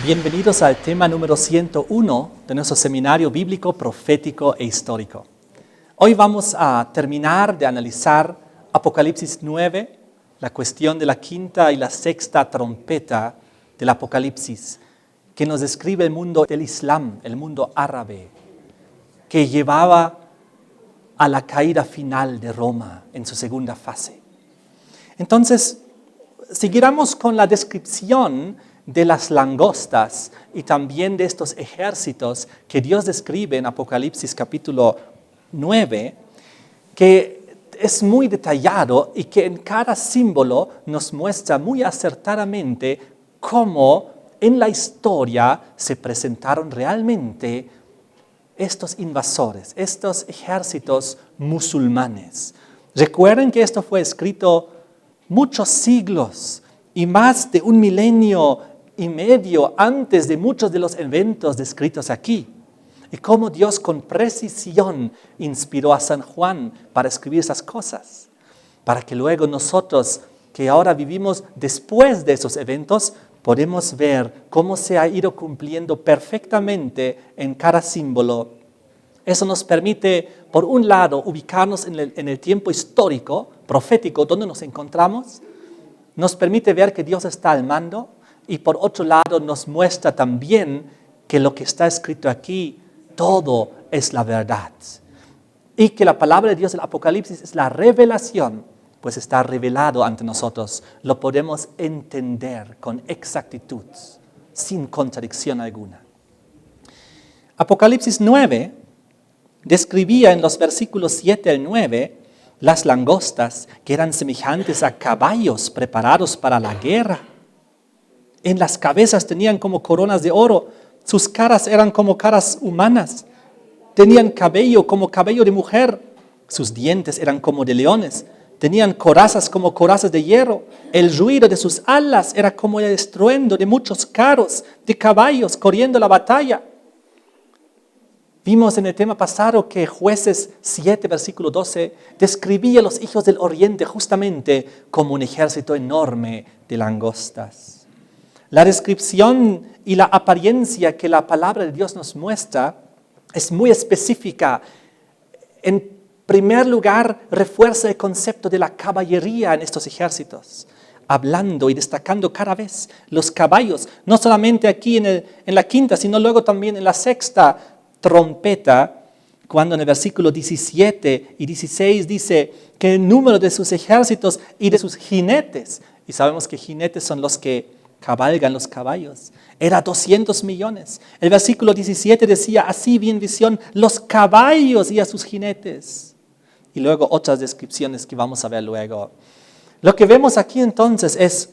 Bienvenidos al tema número 101 de nuestro seminario bíblico, profético e histórico. Hoy vamos a terminar de analizar Apocalipsis 9, la cuestión de la quinta y la sexta trompeta del Apocalipsis, que nos describe el mundo del Islam, el mundo árabe, que llevaba a la caída final de Roma en su segunda fase. Entonces, seguiremos con la descripción de las langostas y también de estos ejércitos que Dios describe en Apocalipsis capítulo 9, que es muy detallado y que en cada símbolo nos muestra muy acertadamente cómo en la historia se presentaron realmente estos invasores, estos ejércitos musulmanes. Recuerden que esto fue escrito muchos siglos y más de 1 milenio y medio antes de muchos de los eventos descritos aquí. Y cómo Dios con precisión inspiró a San Juan para escribir esas cosas, para que luego nosotros, que ahora vivimos después de esos eventos, podemos ver cómo se ha ido cumpliendo perfectamente en cada símbolo. Eso nos permite, por un lado, ubicarnos en el tiempo histórico, profético, donde nos encontramos. Nos permite ver que Dios está al mando y por otro lado nos muestra también que lo que está escrito aquí, todo es la verdad. Y que la palabra de Dios del Apocalipsis es la revelación, pues está revelado ante nosotros. Lo podemos entender con exactitud, sin contradicción alguna. Apocalipsis 9 describía en los versículos 7 al 9 las langostas que eran semejantes a caballos preparados para la guerra. En las cabezas tenían como coronas de oro, sus caras eran como caras humanas, tenían cabello como cabello de mujer, sus dientes eran como de leones, tenían corazas como corazas de hierro, el ruido de sus alas era como el estruendo de muchos carros de caballos corriendo la batalla. Vimos en el tema pasado que Jueces 7, versículo 12, describía a los hijos del oriente justamente como un ejército enorme de langostas. La descripción y la apariencia que la palabra de Dios nos muestra es muy específica. En primer lugar, refuerza el concepto de la caballería en estos ejércitos, hablando y destacando cada vez los caballos, no solamente aquí en la quinta, sino luego también en la sexta trompeta, cuando en el versículo 17 y 16 dice que el número de sus ejércitos y de sus jinetes, y sabemos que jinetes son los que cabalgan los caballos, era 200 millones. El versículo 17 decía, así vi en visión los caballos y a sus jinetes. Y luego otras descripciones que vamos a ver luego. Lo que vemos aquí entonces es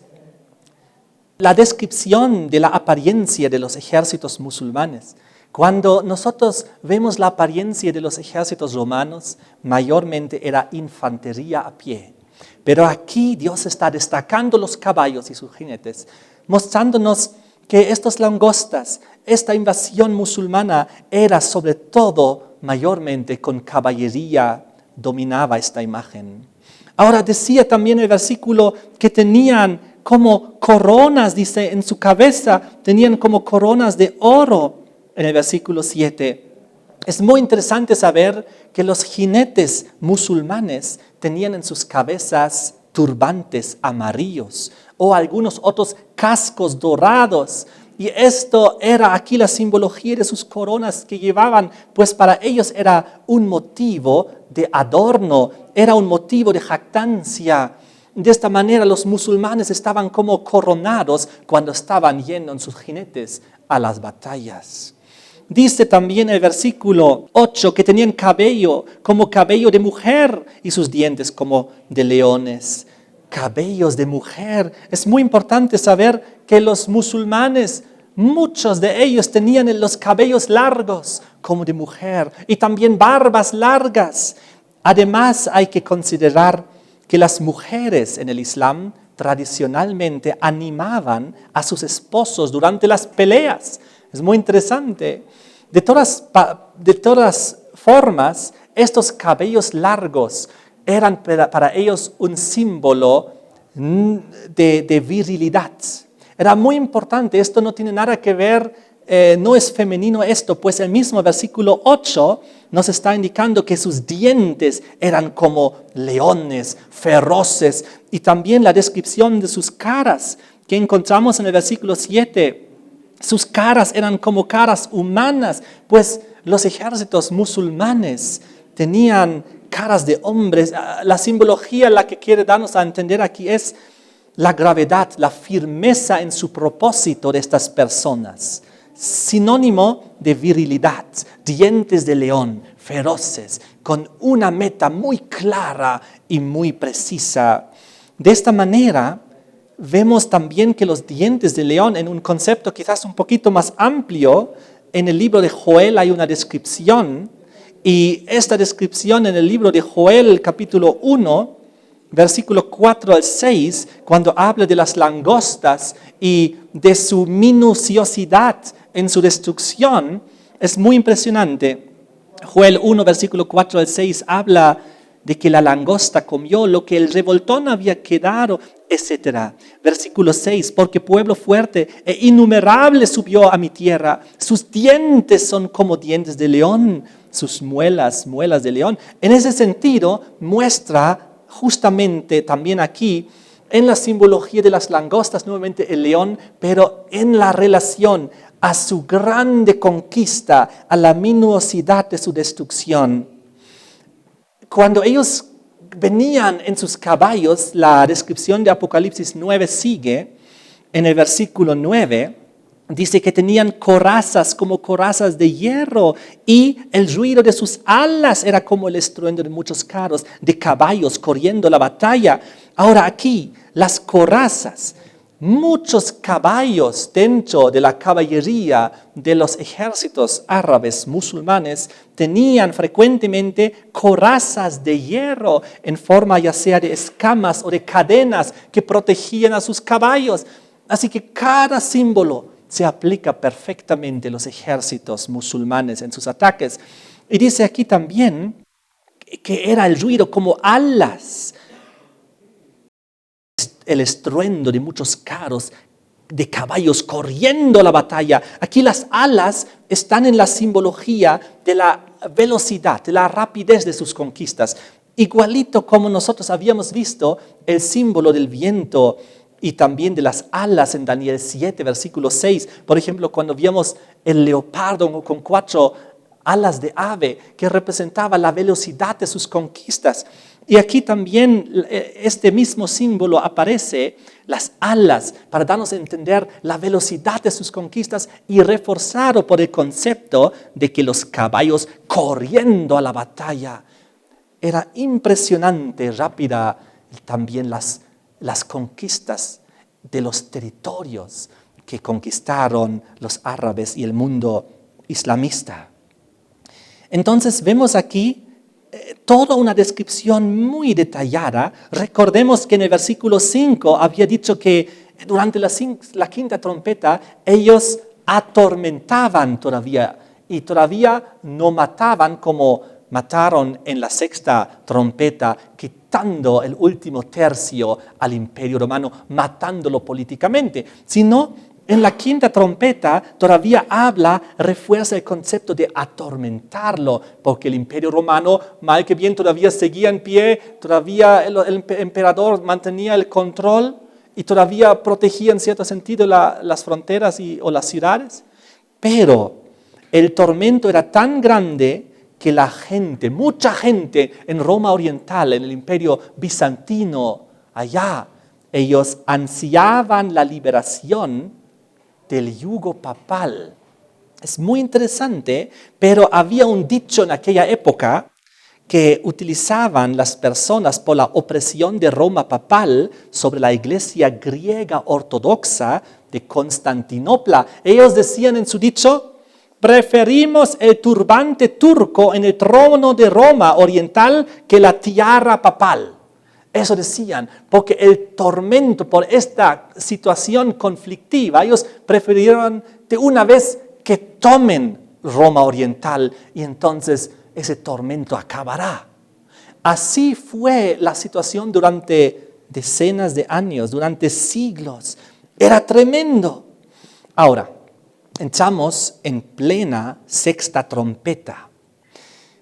la descripción de la apariencia de los ejércitos musulmanes. Cuando nosotros vemos la apariencia de los ejércitos romanos, mayormente era infantería a pie. Pero aquí Dios está destacando los caballos y sus jinetes, mostrándonos que estas langostas, esta invasión musulmana era sobre todo mayormente con caballería, dominaba esta imagen. Ahora decía también el versículo que tenían como coronas, dice, en su cabeza, tenían como coronas de oro en el versículo 7. Es muy interesante saber que los jinetes musulmanes tenían en sus cabezas turbantes amarillos o algunos otros cascos dorados. Y esto era aquí la simbología de sus coronas que llevaban, pues para ellos era un motivo de adorno, era un motivo de jactancia. De esta manera los musulmanes estaban como coronados cuando estaban yendo en sus jinetes a las batallas. Dice también el versículo 8 que tenían cabello como cabello de mujer y sus dientes como de leones. Cabellos de mujer. Es muy importante saber que los musulmanes, muchos de ellos tenían los cabellos largos como de mujer y también barbas largas. Además hay que considerar que las mujeres en el Islam tradicionalmente animaban a sus esposos durante las peleas. Es muy interesante. De todas formas, estos cabellos largos eran para ellos un símbolo de virilidad. Era muy importante, esto no tiene nada que ver, no es femenino esto, pues el mismo versículo 8 nos está indicando que sus dientes eran como leones, feroces, y también la descripción de sus caras que encontramos en el versículo 7. Sus caras eran como caras humanas, pues los ejércitos musulmanes tenían caras de hombres. La simbología la que quiere darnos a entender aquí es la gravedad, la firmeza en su propósito de estas personas. Sinónimo de virilidad, dientes de león, feroces, con una meta muy clara y muy precisa. De esta manera, vemos también que los dientes de león, en un concepto quizás un poquito más amplio, en el libro de Joel hay una descripción, y esta descripción en el libro de Joel, capítulo 1, versículo 4 al 6, cuando habla de las langostas y de su minuciosidad en su destrucción, es muy impresionante. Joel 1, versículo 4 al 6, habla de que la langosta comió lo que el revoltón había quedado, etc. Versículo 6, porque pueblo fuerte e innumerable subió a mi tierra, sus dientes son como dientes de león, sus muelas, muelas de león. En ese sentido, muestra justamente también aquí, en la simbología de las langostas, nuevamente el león, pero en la relación a su grande conquista, a la minuosidad de su destrucción. Cuando ellos venían en sus caballos, la descripción de Apocalipsis 9 sigue, en el versículo 9, dice que tenían corazas como corazas de hierro y el ruido de sus alas era como el estruendo de muchos carros, de caballos corriendo la batalla. Ahora aquí, las corazas, muchos caballos dentro de la caballería de los ejércitos árabes musulmanes tenían frecuentemente corazas de hierro en forma ya sea de escamas o de cadenas que protegían a sus caballos. Así que cada símbolo se aplica perfectamente a los ejércitos musulmanes en sus ataques. Y dice aquí también que era el ruido como alas, el estruendo de muchos carros, de caballos corriendo la batalla. Aquí las alas están en la simbología de la velocidad, de la rapidez de sus conquistas. Igualito como nosotros habíamos visto el símbolo del viento y también de las alas en Daniel 7, versículo 6. Por ejemplo, cuando vimos el leopardo con 4 alas de ave, que representaba la velocidad de sus conquistas. Y aquí también este mismo símbolo aparece, las alas, para darnos a entender la velocidad de sus conquistas y reforzado por el concepto de que los caballos corriendo a la batalla. Era impresionante, rápida también las conquistas de los territorios que conquistaron los árabes y el mundo islamista. Entonces vemos aquí toda una descripción muy detallada. Recordemos que en el versículo 5 había dicho que durante la quinta trompeta ellos atormentaban todavía y todavía no mataban como mataron en la sexta trompeta, quitando el último tercio al Imperio Romano, matándolo políticamente, sino en la quinta trompeta todavía refuerza el concepto de atormentarlo, porque el Imperio Romano, mal que bien, todavía seguía en pie, todavía el emperador mantenía el control y todavía protegía en cierto sentido las fronteras o las ciudades. Pero el tormento era tan grande que la gente, mucha gente en Roma Oriental, en el Imperio Bizantino, allá, ellos ansiaban la liberación del yugo papal. Es muy interesante, pero había un dicho en aquella época que utilizaban las personas por la opresión de Roma papal sobre la iglesia griega ortodoxa de Constantinopla. Ellos decían en su dicho: preferimos el turbante turco en el trono de Roma oriental que la tiara papal. Eso decían, porque el tormento por esta situación conflictiva, ellos prefirieron de una vez que tomen Roma oriental y entonces ese tormento acabará. Así fue la situación durante decenas de años, durante siglos. Era tremendo. Ahora, entramos en plena sexta trompeta.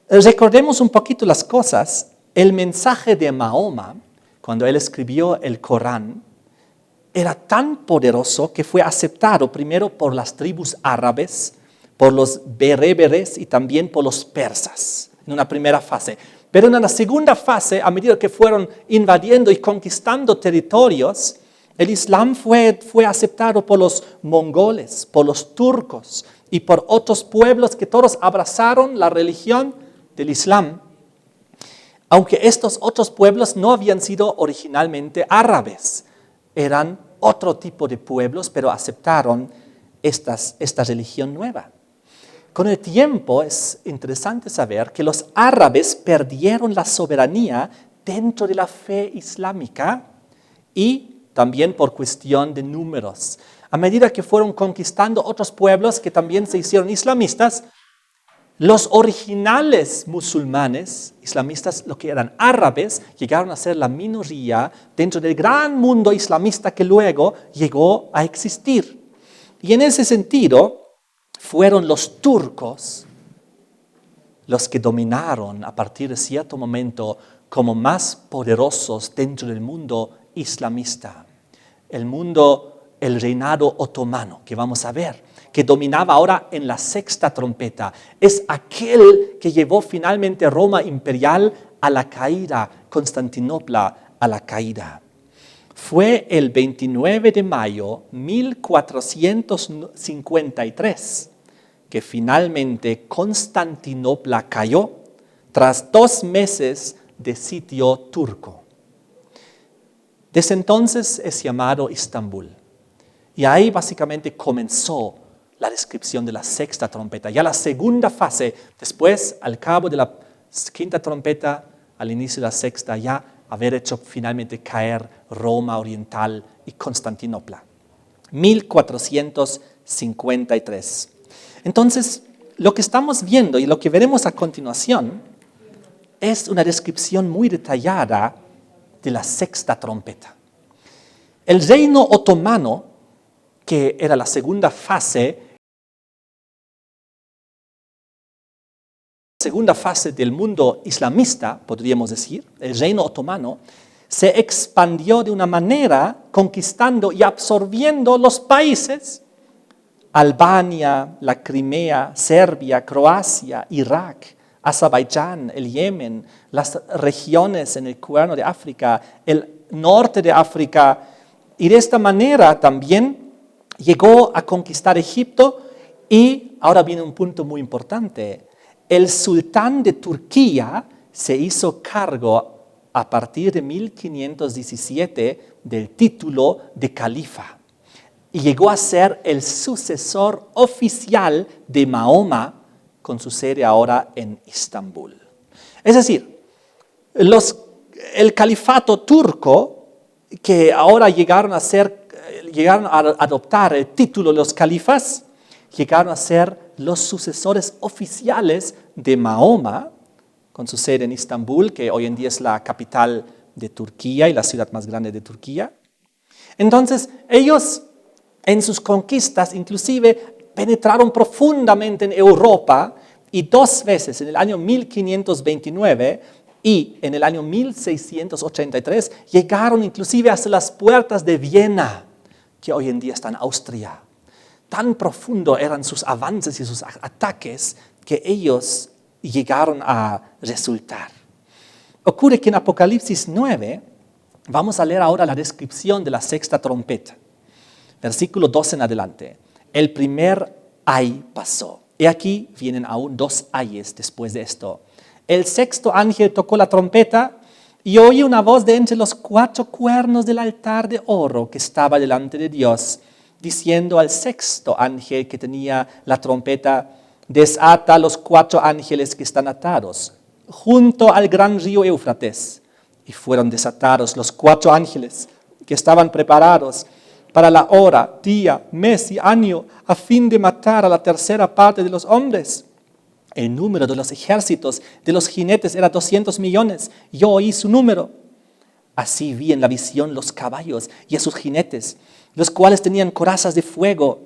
Recordemos un poquito las cosas. El mensaje de Mahoma, cuando él escribió el Corán, era tan poderoso que fue aceptado primero por las tribus árabes, por los bereberes y también por los persas, en una primera fase. Pero en una segunda fase, a medida que fueron invadiendo y conquistando territorios, el Islam fue aceptado por los mongoles, por los turcos y por otros pueblos que todos abrazaron la religión del Islam. Aunque estos otros pueblos no habían sido originalmente árabes, eran otro tipo de pueblos, pero aceptaron esta religión nueva. Con el tiempo es interesante saber que los árabes perdieron la soberanía dentro de la fe islámica y también por cuestión de números. A medida que fueron conquistando otros pueblos que también se hicieron islamistas, los originales musulmanes, islamistas, lo que eran árabes, llegaron a ser la minoría dentro del gran mundo islamista que luego llegó a existir. Y en ese sentido, fueron los turcos los que dominaron a partir de cierto momento como más poderosos dentro del mundo islamista. El reinado otomano, que vamos a ver, que dominaba ahora en la sexta trompeta. Es aquel que llevó finalmente Roma imperial a la caída, Constantinopla a la caída. Fue el 29 de mayo de 1453 que finalmente Constantinopla cayó tras 2 meses de sitio turco. Desde entonces es llamado Estambul. Y ahí básicamente comenzó la descripción de la sexta trompeta. Ya la segunda fase, después, al cabo de la quinta trompeta, al inicio de la sexta, ya haber hecho finalmente caer Roma Oriental y Constantinopla. 1453. Entonces, lo que estamos viendo y lo que veremos a continuación es una descripción muy detallada de la sexta trompeta. El reino otomano, que era la segunda fase del mundo islamista, podríamos decir, el reino otomano, se expandió de una manera conquistando y absorbiendo los países, Albania, la Crimea, Serbia, Croacia, Irak, Azerbaiyán, el Yemen, las regiones en el Cuerno de África, el norte de África, y de esta manera también llegó a conquistar Egipto. Y ahora viene un punto muy importante. El sultán de Turquía se hizo cargo a partir de 1517 del título de califa y llegó a ser el sucesor oficial de Mahoma, con su sede ahora en Estambul. Es decir, el califato turco, que ahora llegaron a adoptar el título de los califas, llegaron a ser los sucesores oficiales de Mahoma, con su sede en Estambul, que hoy en día es la capital de Turquía y la ciudad más grande de Turquía. Entonces, ellos en sus conquistas inclusive penetraron profundamente en Europa y 2 veces, en el año 1529 y en el año 1683, llegaron inclusive hasta las puertas de Viena, que hoy en día está en Austria. Tan profundo eran sus avances y sus ataques que ellos llegaron a resultar. Ocurre que en Apocalipsis 9, vamos a leer ahora la descripción de la sexta trompeta. Versículo 12 en adelante. El primer ay pasó. Y aquí vienen aún 2 ayes después de esto. El sexto ángel tocó la trompeta y oí una voz de entre los 4 cuernos del altar de oro que estaba delante de Dios, diciendo al sexto ángel que tenía la trompeta: desata los 4 ángeles que están atados junto al gran río Éufrates. Y fueron desatados los 4 ángeles que estaban preparados para la hora, día, mes y año, a fin de matar a la tercera parte de los hombres. El número de los ejércitos de los jinetes era 200 millones. Yo oí su número. Así vi en la visión los caballos y a sus jinetes, los cuales tenían corazas de fuego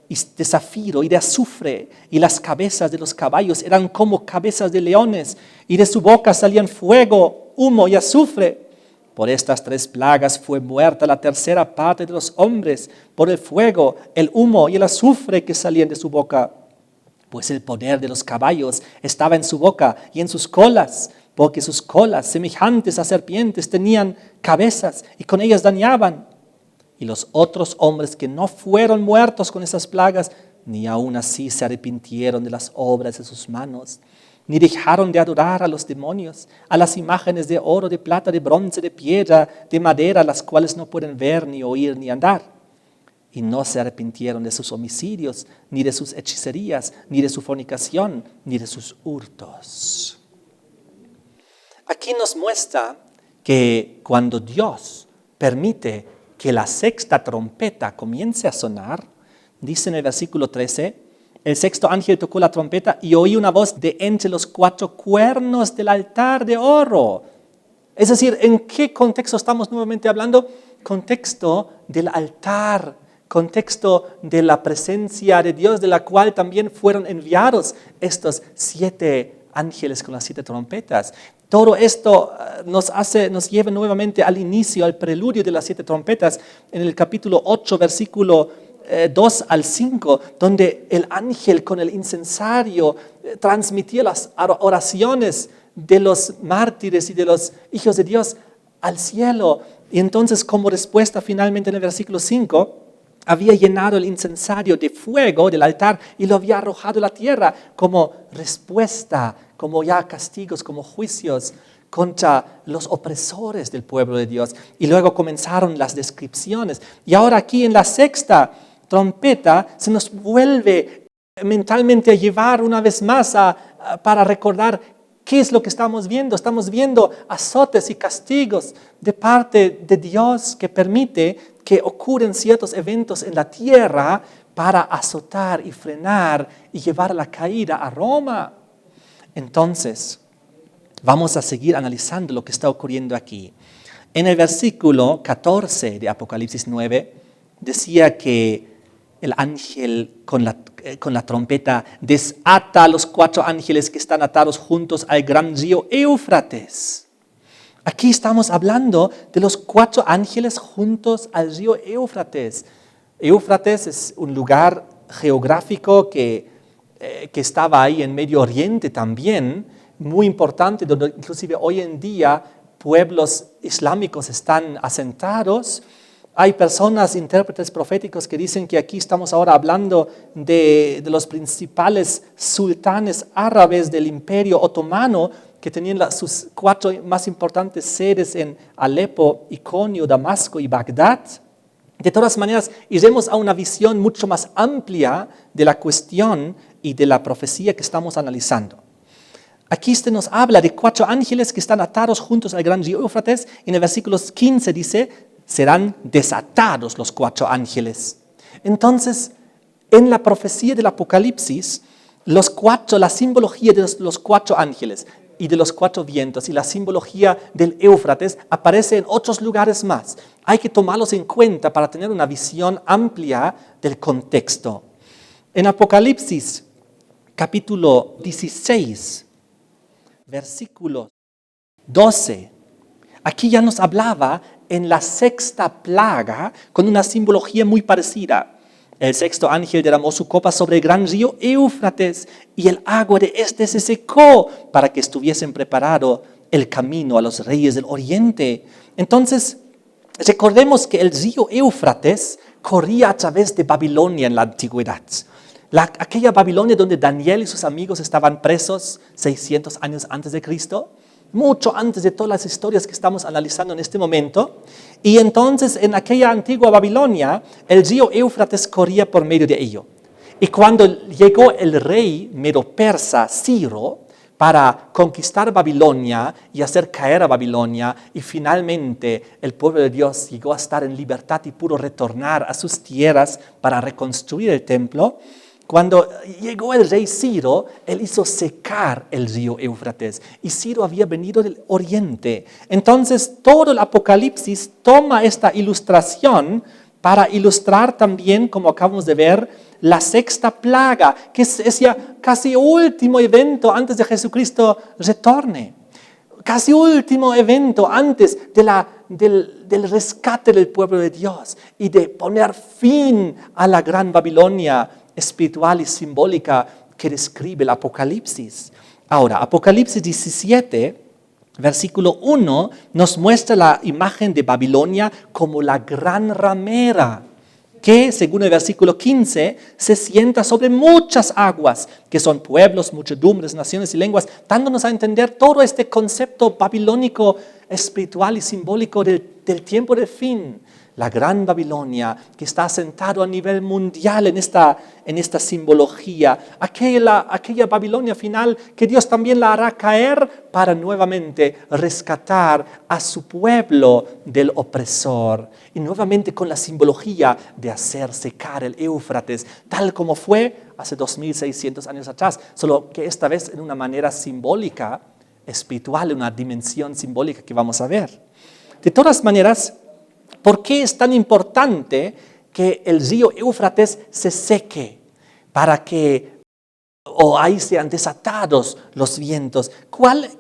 y de zafiro y de azufre, y las cabezas de los caballos eran como cabezas de leones, y de su boca salían fuego, humo y azufre. Por estas 3 plagas fue muerta la tercera parte de los hombres, por el fuego, el humo y el azufre que salían de su boca. Pues el poder de los caballos estaba en su boca y en sus colas, porque sus colas, semejantes a serpientes, tenían cabezas y con ellas dañaban. Y los otros hombres que no fueron muertos con esas plagas, ni aun así se arrepintieron de las obras de sus manos, ni dejaron de adorar a los demonios, a las imágenes de oro, de plata, de bronce, de piedra, de madera, las cuales no pueden ver, ni oír, ni andar. Y no se arrepintieron de sus homicidios, ni de sus hechicerías, ni de su fornicación, ni de sus hurtos. Aquí nos muestra que cuando Dios permite que la 6ª trompeta comience a sonar, dice en el versículo 13, el 6º ángel tocó la trompeta y oí una voz de entre los 4 cuernos del altar de oro. Es decir, ¿en qué contexto estamos nuevamente hablando? Contexto del altar, contexto de la presencia de Dios, de la cual también fueron enviados estos 7 ángeles con las 7 trompetas. Todo esto nos lleva nuevamente al inicio, al preludio de las 7 trompetas, en el capítulo 8, versículo 2 al 5, donde el ángel con el incensario transmitía las oraciones de los mártires y de los hijos de Dios al cielo. Y entonces, como respuesta, finalmente en el versículo 5, había llenado el incensario de fuego del altar y lo había arrojado a la tierra como respuesta, como ya castigos, como juicios contra los opresores del pueblo de Dios. Y luego comenzaron las descripciones. Y ahora aquí en la 6ª trompeta se nos vuelve mentalmente a llevar una vez más para recordar qué es lo que estamos viendo. Estamos viendo azotes y castigos de parte de Dios que permite que ocurren ciertos eventos en la tierra para azotar y frenar y llevar a la caída a Roma. Entonces, vamos a seguir analizando lo que está ocurriendo aquí. En el versículo 14 de Apocalipsis 9, decía que el ángel con la trompeta desata a los 4 ángeles que están atados juntos al gran río Éufrates. Aquí estamos hablando de los 4 ángeles juntos al río Éufrates. Éufrates es un lugar geográfico que estaba ahí en Medio Oriente también, muy importante, donde inclusive hoy en día pueblos islámicos están asentados. Hay personas, intérpretes proféticos, que dicen que aquí estamos ahora hablando de los principales sultanes árabes del Imperio Otomano, que tenían sus 4 más importantes sedes en Alepo, Iconio, Damasco y Bagdad. De todas maneras, iremos a una visión mucho más amplia de la cuestión y de la profecía que estamos analizando. Aquí nos habla de 4 ángeles que están atados juntos al gran río Éufrates. En el versículo 15 dice, serán desatados los 4 ángeles. Entonces, en la profecía del Apocalipsis, la simbología de los 4 ángeles y de los 4 vientos y la simbología del Éufrates aparece en otros lugares más. Hay que tomarlos en cuenta para tener una visión amplia del contexto. En Apocalipsis, capítulo 16, versículo 12, aquí ya nos hablaba en la 6ª plaga con una simbología muy parecida. El 6º ángel derramó su copa sobre el gran río Éufrates y el agua de este se secó para que estuviesen preparado el camino a los reyes del oriente. Entonces, recordemos que el río Éufrates corría a través de Babilonia en la antigüedad. Aquella Babilonia donde Daniel y sus amigos estaban presos 600 años antes de Cristo, mucho antes de todas las historias que estamos analizando en este momento. Y entonces en aquella antigua Babilonia, el río Éufrates corría por medio de ello. Y cuando llegó el rey medo-persa Ciro para conquistar Babilonia y hacer caer a Babilonia, y finalmente el pueblo de Dios llegó a estar en libertad y pudo retornar a sus tierras para reconstruir el templo, Cuando llegó el rey Ciro, él hizo secar el río Éufrates. Y Ciro había venido del oriente. Entonces, todo el Apocalipsis toma esta ilustración para ilustrar también, como acabamos de ver, la sexta plaga, que es ya casi último evento antes de Jesucristo retorne. Casi último evento antes del rescate del pueblo de Dios y de poner fin a la gran Babilonia espiritual y simbólica que describe el Apocalipsis. Ahora, Apocalipsis 17, versículo 1, nos muestra la imagen de Babilonia como la gran ramera, que, según el versículo 15, se sienta sobre muchas aguas, que son pueblos, muchedumbres, naciones y lenguas, dándonos a entender todo este concepto babilónico, espiritual y simbólico del tiempo del fin. La gran Babilonia, que está asentado a nivel mundial en esta simbología. Aquella Babilonia final que Dios también la hará caer para nuevamente rescatar a su pueblo del opresor. Y nuevamente con la simbología de hacer secar el Éufrates, tal como fue hace 2600 años atrás, solo que esta vez en una manera simbólica, espiritual, una dimensión simbólica que vamos a ver. De todas maneras, ¿por qué es tan importante que el río Éufrates se seque para que ahí sean desatados los vientos?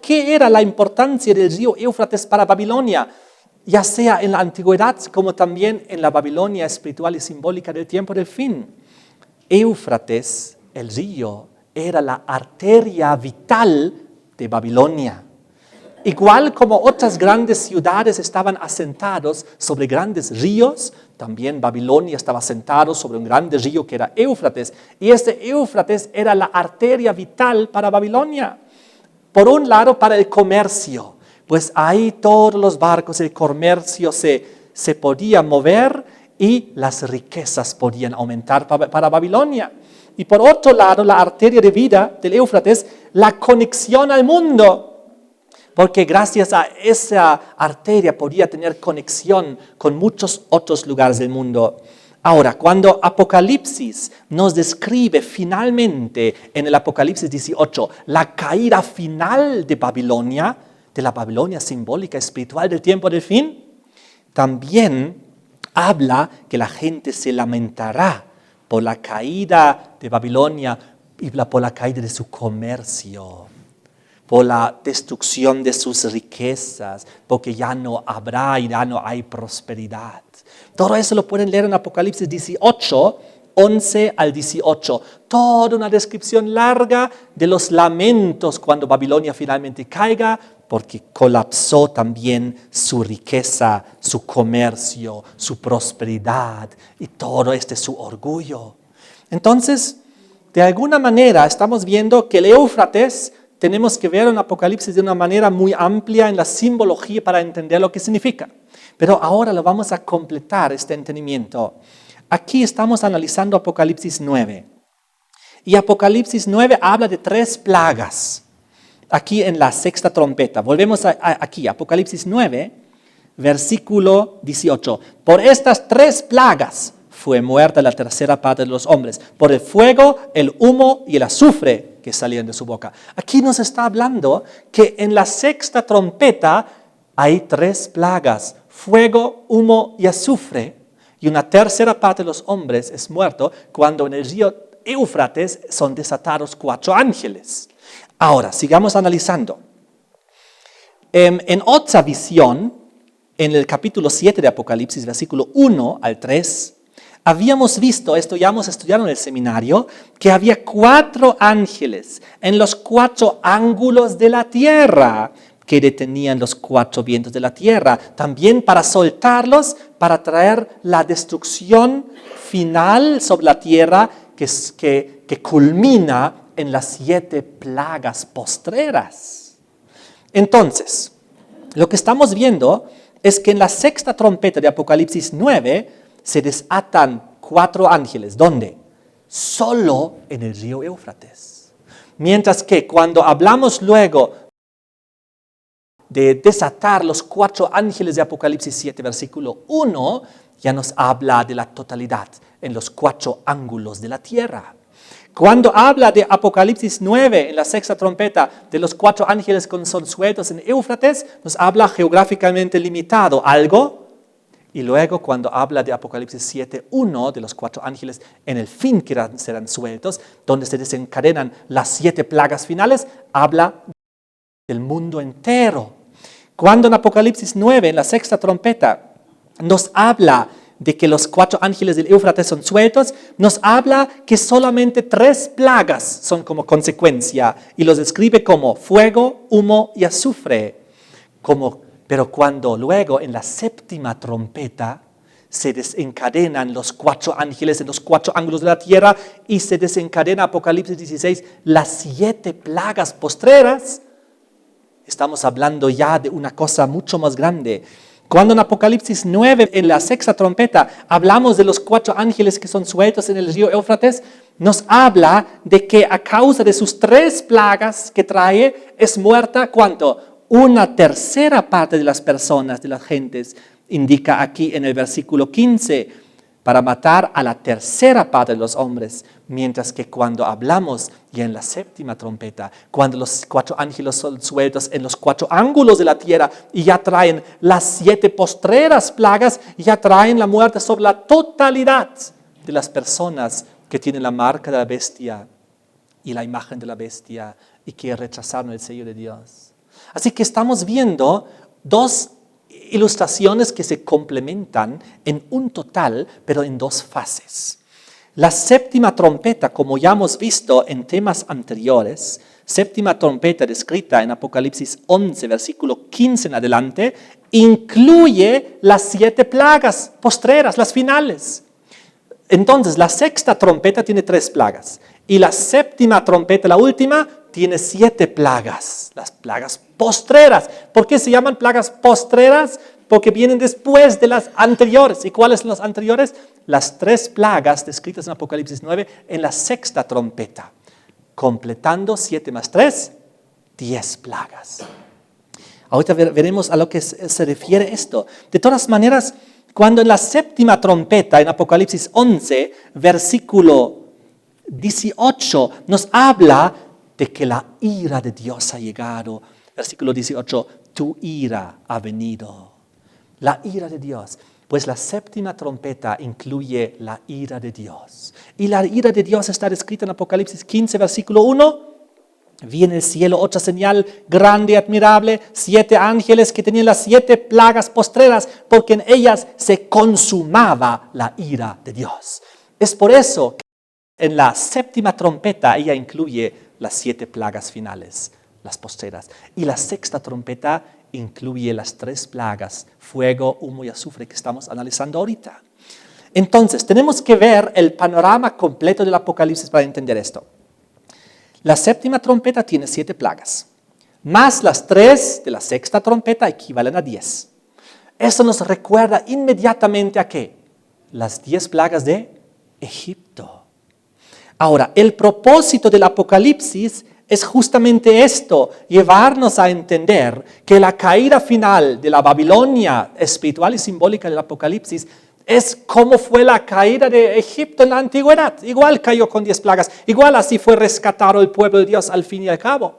¿Qué era la importancia del río Éufrates para Babilonia? Ya sea en la antigüedad como también en la Babilonia espiritual y simbólica del tiempo del fin. Éufrates, el río, era la arteria vital de Babilonia. Igual como otras grandes ciudades estaban asentados sobre grandes ríos, también Babilonia estaba asentado sobre un grande río que era Éufrates. Y este Éufrates era la arteria vital para Babilonia. Por un lado, para el comercio, pues ahí todos los barcos, el comercio se podía mover y las riquezas podían aumentar para Babilonia. Y por otro lado, la arteria de vida del Éufrates, la conexión al mundo. Porque gracias a esa arteria podía tener conexión con muchos otros lugares del mundo. Ahora, cuando Apocalipsis nos describe finalmente en el Apocalipsis 18 la caída final de Babilonia, de la Babilonia simbólica espiritual del tiempo del fin, también habla que la gente se lamentará por la caída de Babilonia y por la caída de su comercio, por la destrucción de sus riquezas, porque ya no habrá y ya no hay prosperidad. Todo eso lo pueden leer en Apocalipsis 18, 11 al 18. Toda una descripción larga de los lamentos cuando Babilonia finalmente caiga, porque colapsó también su riqueza, su comercio, su prosperidad y todo su orgullo. Entonces, de alguna manera estamos viendo que el Éufrates tenemos que ver en Apocalipsis de una manera muy amplia en la simbología para entender lo que significa. Pero ahora lo vamos a completar este entendimiento. Aquí estamos analizando Apocalipsis 9. Y Apocalipsis 9 habla de 3 plagas. Aquí en la sexta trompeta. Volvemos aquí, Apocalipsis 9, versículo 18. Por estas 3 plagas fue muerta la tercera parte de los hombres, por el fuego, el humo y el azufre que salían de su boca. Aquí nos está hablando que en la sexta trompeta hay 3 plagas, fuego, humo y azufre, y una tercera parte de los hombres es muerto cuando en el río Éufrates son desatados 4 ángeles. Ahora, sigamos analizando. En otra visión, en el capítulo 7 de Apocalipsis, versículo 1 al 3, habíamos visto, esto ya hemos estudiado en el seminario, que había 4 ángeles en los 4 ángulos de la tierra que detenían los 4 vientos de la tierra, también para soltarlos, para traer la destrucción final sobre la tierra que culmina en las 7 plagas postreras. Entonces, lo que estamos viendo es que en la sexta trompeta de Apocalipsis 9 se desatan 4 ángeles. ¿Dónde? Solo en el río Éufrates. Mientras que cuando hablamos luego de desatar los 4 ángeles de Apocalipsis 7, versículo 1, ya nos habla de la totalidad en los 4 ángulos de la tierra. Cuando habla de Apocalipsis 9, en la sexta trompeta, de los 4 ángeles que son sueltos en Éufrates, nos habla geográficamente limitado algo. Y luego cuando habla de Apocalipsis 7, 1, de los 4 ángeles en el fin que serán sueltos, donde se desencadenan las 7 plagas finales, habla del mundo entero. Cuando en Apocalipsis 9, en la sexta trompeta, nos habla de que los 4 ángeles del Éufrates son sueltos, nos habla que solamente 3 plagas son como consecuencia y los describe como fuego, humo y azufre. Pero cuando luego en la séptima trompeta se desencadenan los 4 ángeles en los 4 ángulos de la tierra y se desencadena Apocalipsis 16, las 7 plagas postreras, estamos hablando ya de una cosa mucho más grande. Cuando en Apocalipsis 9, en la sexta trompeta, hablamos de los 4 ángeles que son sueltos en el río Éufrates, nos habla de que a causa de sus 3 plagas que trae, es muerta, ¿cuánto? 1/3 parte de las personas, de las gentes, indica aquí en el versículo 15, para matar a la 1/3 parte de los hombres, mientras que cuando hablamos ya en la séptima trompeta, cuando los 4 ángeles son sueltos en los 4 ángulos de la tierra y ya traen las 7 postreras plagas, ya traen la muerte sobre la totalidad de las personas que tienen la marca de la bestia y la imagen de la bestia y que rechazaron el sello de Dios. Así que estamos viendo 2 ilustraciones que se complementan en un total, pero en 2 fases. La séptima trompeta, como ya hemos visto en temas anteriores, séptima trompeta descrita en Apocalipsis 11, versículo 15 en adelante, incluye las 7 plagas postreras, las finales. Entonces, la sexta trompeta tiene 3 plagas y la séptima trompeta, la última, tiene 7 plagas, las plagas postreras. ¿Por qué se llaman plagas postreras? Porque vienen después de las anteriores. ¿Y cuáles son las anteriores? Las 3 plagas descritas en Apocalipsis 9 en la sexta trompeta, completando 7 más 3, 10 plagas. Ahorita veremos a lo que se refiere esto. De todas maneras, cuando en la séptima trompeta, en Apocalipsis 11, versículo 18, nos habla de que la ira de Dios ha llegado. Versículo 18, tu ira ha venido. La ira de Dios. Pues la séptima trompeta incluye la ira de Dios. Y la ira de Dios está descrita en Apocalipsis 15, versículo 1. Vi en el cielo otra señal grande y admirable, 7 ángeles que tenían las 7 plagas postreras, porque en ellas se consumaba la ira de Dios. Es por eso que en la séptima trompeta ella incluye las 7 plagas finales, las postreras. Y la sexta trompeta incluye las 3 plagas, fuego, humo y azufre que estamos analizando ahorita. Entonces, tenemos que ver el panorama completo del Apocalipsis para entender esto. La séptima trompeta tiene 7 plagas, más las 3 de la sexta trompeta equivalen a 10. Eso nos recuerda inmediatamente a ¿qué? Las 10 plagas de Egipto. Ahora, el propósito del Apocalipsis es justamente esto, llevarnos a entender que la caída final de la Babilonia espiritual y simbólica del Apocalipsis es como fue la caída de Egipto en la antigüedad. Igual cayó con 10 plagas, igual así fue rescatado el pueblo de Dios al fin y al cabo.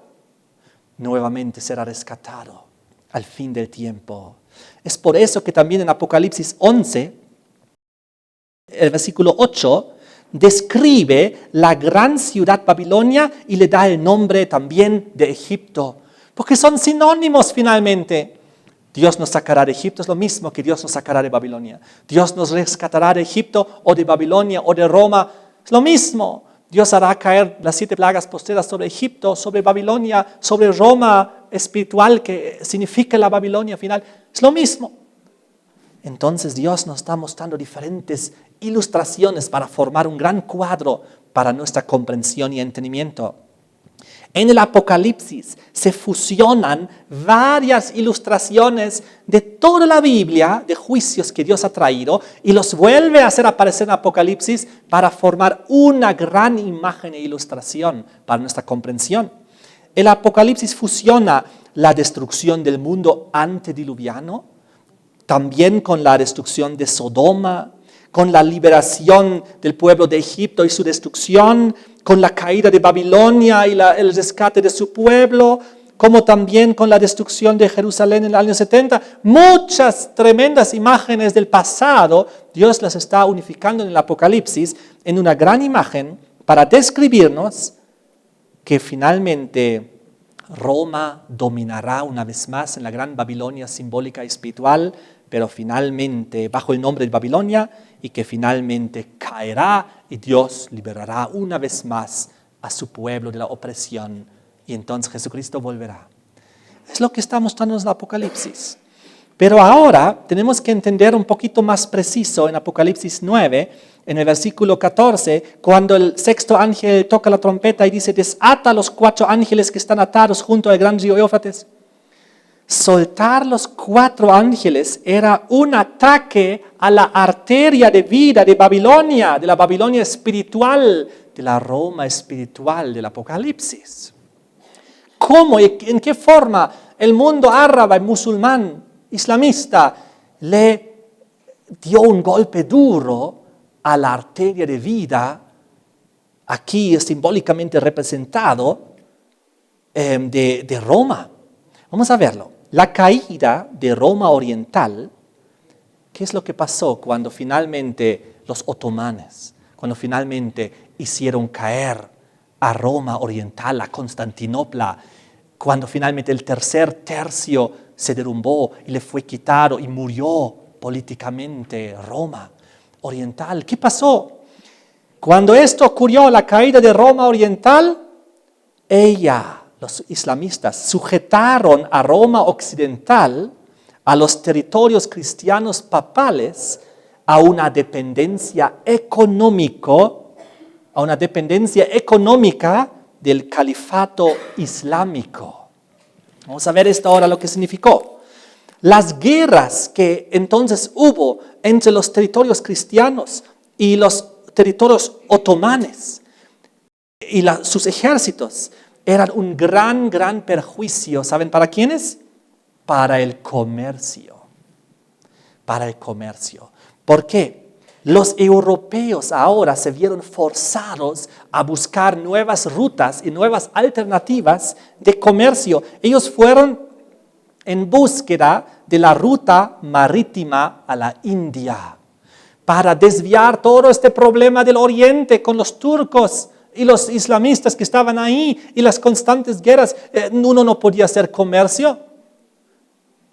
Nuevamente será rescatado al fin del tiempo. Es por eso que también en Apocalipsis 11, el versículo 8, describe la gran ciudad Babilonia y le da el nombre también de Egipto, porque son sinónimos finalmente. Dios nos sacará de Egipto, es lo mismo que Dios nos sacará de Babilonia. Dios nos rescatará de Egipto o de Babilonia o de Roma, es lo mismo. Dios hará caer las 7 plagas postreras sobre Egipto, sobre Babilonia, sobre Roma espiritual, que significa la Babilonia final, es lo mismo. Entonces Dios nos está mostrando diferentes ilustraciones para formar un gran cuadro para nuestra comprensión y entendimiento. En el Apocalipsis se fusionan varias ilustraciones de toda la Biblia, de juicios que Dios ha traído, y los vuelve a hacer aparecer en Apocalipsis para formar una gran imagen e ilustración para nuestra comprensión. El Apocalipsis fusiona la destrucción del mundo antediluviano, también con la destrucción de Sodoma, con la liberación del pueblo de Egipto y su destrucción, con la caída de Babilonia y el rescate de su pueblo, como también con la destrucción de Jerusalén en el año 70. Muchas tremendas imágenes del pasado, Dios las está unificando en el Apocalipsis en una gran imagen para describirnos que finalmente Roma dominará una vez más en la gran Babilonia simbólica y espiritual, pero finalmente bajo el nombre de Babilonia, y que finalmente caerá y Dios liberará una vez más a su pueblo de la opresión, y entonces Jesucristo volverá. Es lo que está mostrando en el Apocalipsis. Pero ahora tenemos que entender un poquito más preciso en Apocalipsis 9, en el versículo 14, cuando el sexto ángel toca la trompeta y dice, desata a los 4 ángeles que están atados junto al gran río Éufrates. Soltar los 4 ángeles era un ataque a la arteria de vida de Babilonia, de la Babilonia espiritual, de la Roma espiritual del Apocalipsis. ¿Cómo y en qué forma el mundo árabe, musulmán, islamista, le dio un golpe duro a la arteria de vida, aquí simbólicamente representado, de Roma? Vamos a verlo. La caída de Roma oriental, ¿qué es lo que pasó cuando finalmente los otomanes, cuando finalmente hicieron caer a Roma oriental, a Constantinopla, cuando finalmente el tercer tercio se derrumbó y le fue quitado y murió políticamente Roma oriental? ¿Qué pasó? Cuando esto ocurrió, la caída de Roma oriental, los islamistas sujetaron a Roma occidental, a los territorios cristianos papales, a una dependencia económica del califato islámico. Vamos a ver esto ahora lo que significó. Las guerras que entonces hubo entre los territorios cristianos y los territorios otomanes y sus ejércitos eran un gran perjuicio. ¿Saben para quiénes? Para el comercio. Para el comercio. ¿Por qué? Los europeos ahora se vieron forzados a buscar nuevas rutas y nuevas alternativas de comercio. Ellos fueron en búsqueda de la ruta marítima a la India para desviar todo este problema del oriente con los turcos y los islamistas que estaban ahí y las constantes guerras. Uno no podía hacer comercio.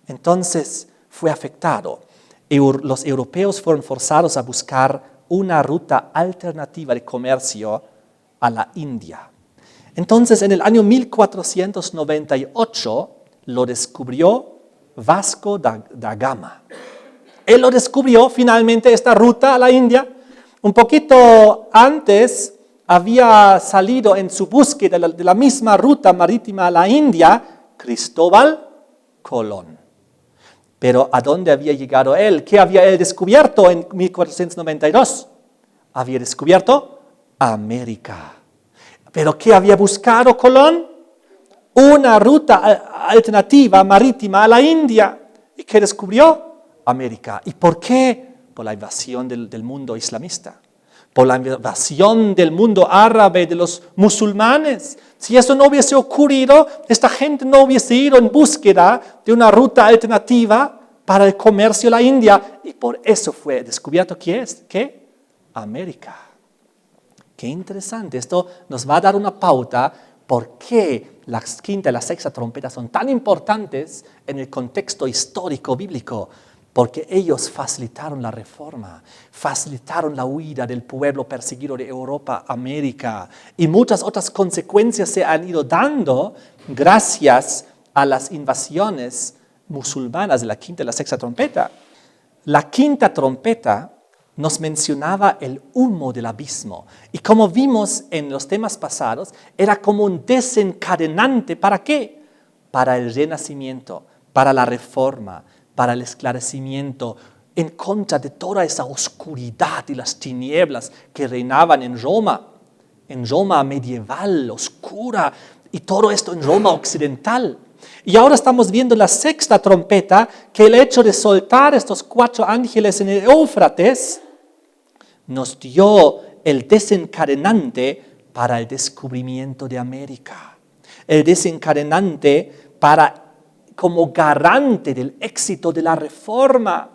Entonces fue afectado. Los europeos fueron forzados a buscar una ruta alternativa de comercio a la India. Entonces, en el año 1498 lo descubrió Vasco da Gama. Él lo descubrió finalmente, esta ruta a la India. Un poquito antes había salido en su búsqueda de la misma ruta marítima a la India Cristóbal Colón. Pero ¿a dónde había llegado él? ¿Qué había él descubierto en 1492? Había descubierto América. ¿Pero qué había buscado Colón? Una ruta alternativa marítima a la India. ¿Y qué descubrió? América. ¿Y por qué? Por la invasión del mundo islamista. Por la invasión del mundo árabe, de los musulmanes. Si eso no hubiese ocurrido, esta gente no hubiese ido en búsqueda de una ruta alternativa para el comercio a la India. Y por eso fue descubierto ¿qué? América. Qué interesante. Esto nos va a dar una pauta por qué la quinta y la sexta trompeta son tan importantes en el contexto histórico bíblico. Porque ellos facilitaron la reforma, facilitaron la huida del pueblo perseguido de Europa, América, y muchas otras consecuencias se han ido dando gracias a las invasiones musulmanas de la quinta y la sexta trompeta. La quinta trompeta nos mencionaba el humo del abismo, y como vimos en los temas pasados, era como un desencadenante. ¿Para qué? Para el renacimiento, para la reforma, para el esclarecimiento en contra de toda esa oscuridad y las tinieblas que reinaban en Roma medieval, oscura, y todo esto en Roma occidental. Y ahora estamos viendo la sexta trompeta, que el hecho de soltar estos 4 ángeles en el Éufrates nos dio el desencadenante para el descubrimiento de América. El desencadenante como garante del éxito de la Reforma.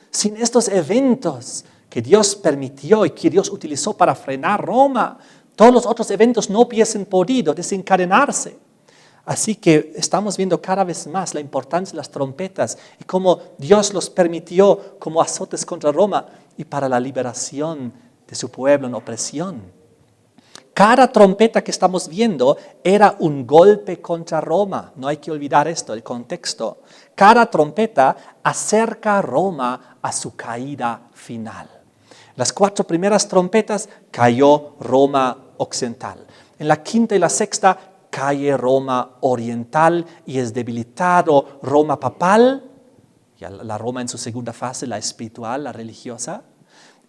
Sin estos eventos que Dios permitió y que Dios utilizó para frenar Roma, todos los otros eventos no hubiesen podido desencadenarse. Así que estamos viendo cada vez más la importancia de las trompetas y cómo Dios los permitió como azotes contra Roma y para la liberación de su pueblo en opresión. Cada trompeta que estamos viendo era un golpe contra Roma. No hay que olvidar esto, el contexto. Cada trompeta acerca a Roma a su caída final. Las 4 primeras trompetas cayó Roma occidental. En la quinta y la sexta cae Roma oriental y es debilitado Roma papal, ya la Roma en su segunda fase, la espiritual, la religiosa.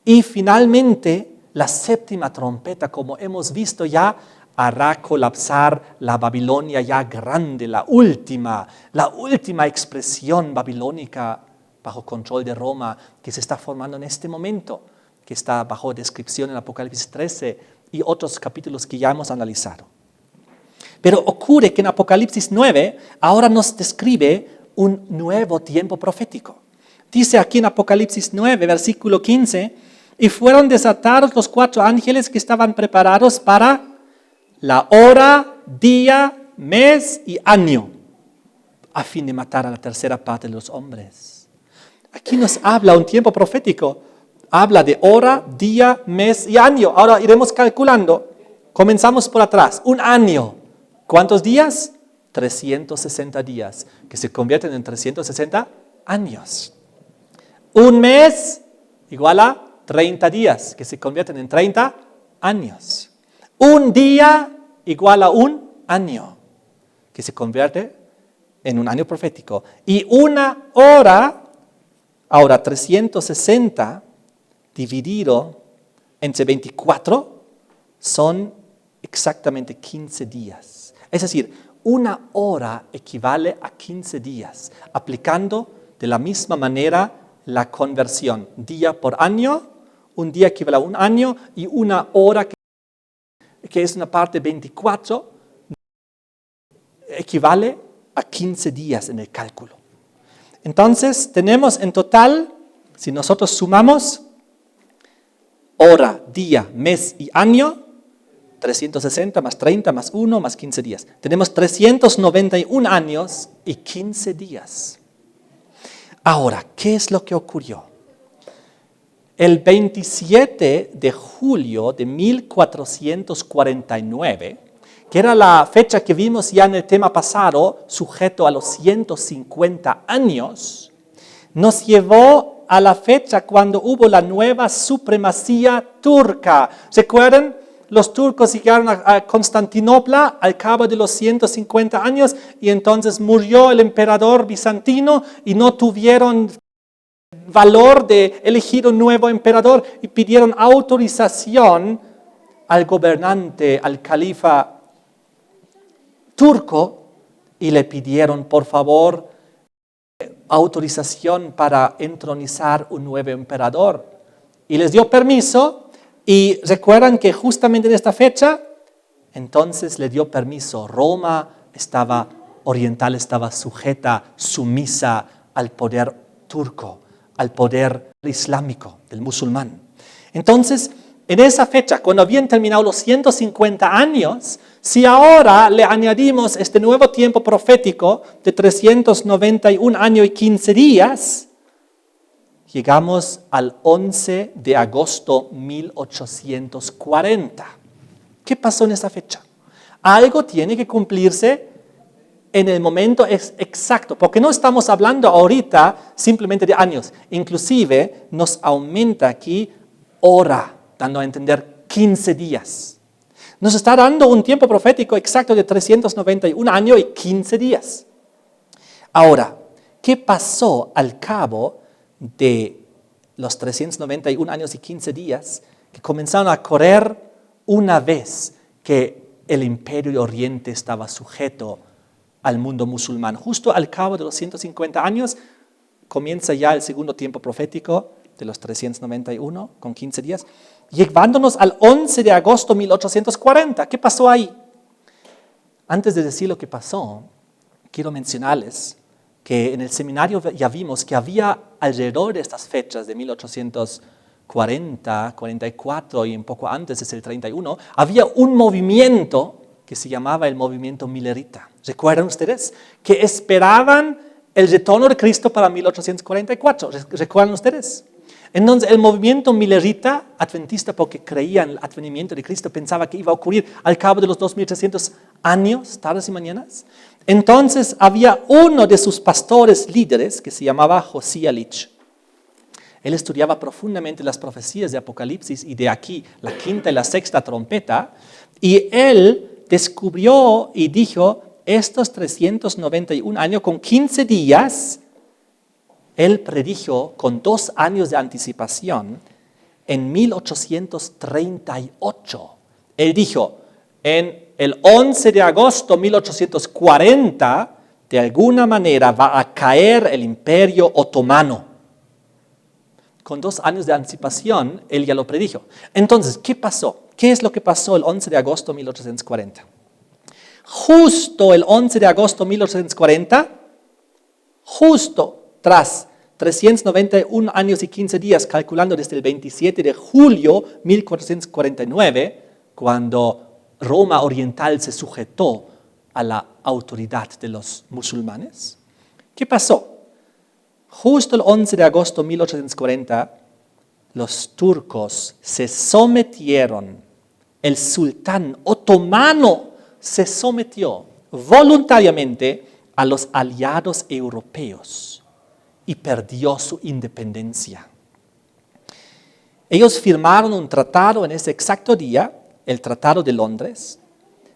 Y finalmente la séptima trompeta, como hemos visto ya, hará colapsar la Babilonia ya grande, la última expresión babilónica bajo control de Roma que se está formando en este momento, que está bajo descripción en Apocalipsis 13 y otros capítulos que ya hemos analizado. Pero ocurre que en Apocalipsis 9 ahora nos describe un nuevo tiempo profético. Dice aquí en Apocalipsis 9, versículo 15, y fueron desatados los 4 ángeles que estaban preparados para la hora, día, mes y año, a fin de matar a la tercera parte de los hombres. Aquí nos habla un tiempo profético. Habla de hora, día, mes y año. Ahora iremos calculando. Comenzamos por atrás. Un año. ¿Cuántos días? 360 días, que se convierten en 360 años. Un mes igual a 30 días, que se convierten en 30 años. Un día igual a un año, que se convierte en un año profético. Y una hora, ahora 360 dividido entre 24, son exactamente 15 días. Es decir, una hora equivale a 15 días, aplicando de la misma manera la conversión. Día por año, un día equivale a un año y una hora que es una parte 24, equivale a 15 días en el cálculo. Entonces, tenemos en total, si nosotros sumamos hora, día, mes y año, 360 más 30 más 1 más 15 días. Tenemos 391 años y 15 días. Ahora, ¿qué es lo que ocurrió? El 27 de julio de 1449, que era la fecha que vimos ya en el tema pasado, sujeto a los 150 años, nos llevó a la fecha cuando hubo la nueva supremacía turca. ¿Se acuerdan? Los turcos llegaron a Constantinopla al cabo de los 150 años y entonces murió el emperador bizantino y no tuvieron valor de elegir un nuevo emperador y pidieron autorización al gobernante, al califa turco y le pidieron por favor autorización para entronizar un nuevo emperador. Y les dio permiso. Y recuerdan que justamente en esta fecha, entonces le dio permiso. Roma oriental estaba sujeta, sumisa al poder turco, al poder islámico, del musulmán. Entonces, en esa fecha, cuando habían terminado los 150 años, si ahora le añadimos este nuevo tiempo profético de 391 años y 15 días, llegamos al 11 de agosto 1840. ¿Qué pasó en esa fecha? Algo tiene que cumplirse en el momento exacto, porque no estamos hablando ahorita simplemente de años. Inclusive nos aumenta aquí hora, dando a entender 15 días. Nos está dando un tiempo profético exacto de 391 años y 15 días. Ahora, ¿qué pasó al cabo de los 391 años y 15 días que comenzaron a correr una vez que el Imperio de Oriente estaba sujeto al mundo musulmán? Justo al cabo de los 150 años comienza ya el segundo tiempo profético de los 391 con 15 días. llevándonos al 11 de agosto de 1840. ¿Qué pasó ahí? Antes de decir lo que pasó, quiero mencionarles que en el seminario ya vimos que había alrededor de estas fechas de 1840, 44 y un poco antes es el 31, había un movimiento que se llamaba el movimiento millerita. ¿Recuerdan ustedes? Que esperaban el retorno de Cristo para 1844. ¿Recuerdan ustedes? Entonces el movimiento millerita, adventista porque creía en el advenimiento de Cristo, pensaba que iba a ocurrir al cabo de los 2300 años, tardes y mañanas. Entonces había uno de sus pastores líderes que se llamaba Josiah Litch. Él estudiaba profundamente las profecías de Apocalipsis y de aquí la quinta y la sexta trompeta, y él descubrió y dijo, estos 391 años con 15 días, él predijo con 2 años de anticipación en 1838. Él dijo, en el 11 de agosto de 1840, de alguna manera va a caer el Imperio Otomano. Con 2 años de anticipación, él ya lo predijo. Entonces, ¿qué pasó? ¿Qué es lo que pasó el 11 de agosto de 1840? Justo el 11 de agosto de 1840, justo tras 391 años y 15 días, calculando desde el 27 de julio de 1449, cuando Roma Oriental se sujetó a la autoridad de los musulmanes. ¿Qué pasó? Justo el 11 de agosto de 1840, los turcos se sometieron, el sultán otomano se sometió voluntariamente a los aliados europeos y perdió su independencia. Ellos firmaron un tratado en ese exacto día, el Tratado de Londres,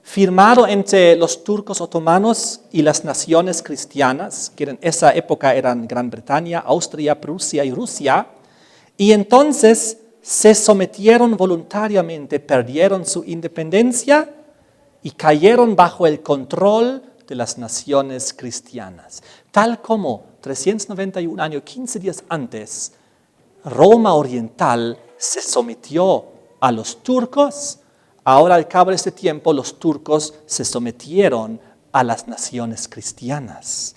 firmado entre los turcos otomanos y las naciones cristianas, que en esa época eran Gran Bretaña, Austria, Prusia y Rusia, y entonces se sometieron voluntariamente, perdieron su independencia y cayeron bajo el control de las naciones cristianas. Tal como 391 años, 15 días antes, Roma Oriental se sometió a los turcos. Ahora, al cabo de este tiempo, los turcos se sometieron a las naciones cristianas.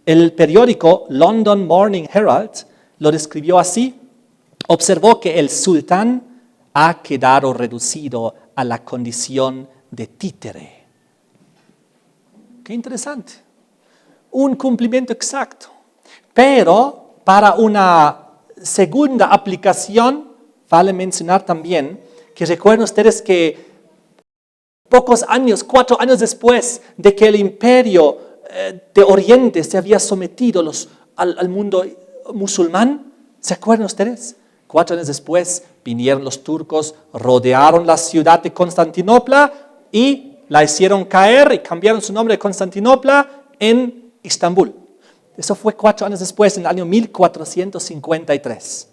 El periódico London Morning Herald lo describió así. Observó que el sultán ha quedado reducido a la condición de títere. Qué interesante. Un cumplimiento exacto. Pero para una segunda aplicación, vale mencionar también que recuerden ustedes que pocos años, 4 años después de que el imperio de Oriente se había sometido al mundo musulmán, ¿se acuerdan ustedes? 4 años después vinieron los turcos, rodearon la ciudad de Constantinopla y la hicieron caer y cambiaron su nombre de Constantinopla en Estambul. Eso fue 4 años después, en el año 1453.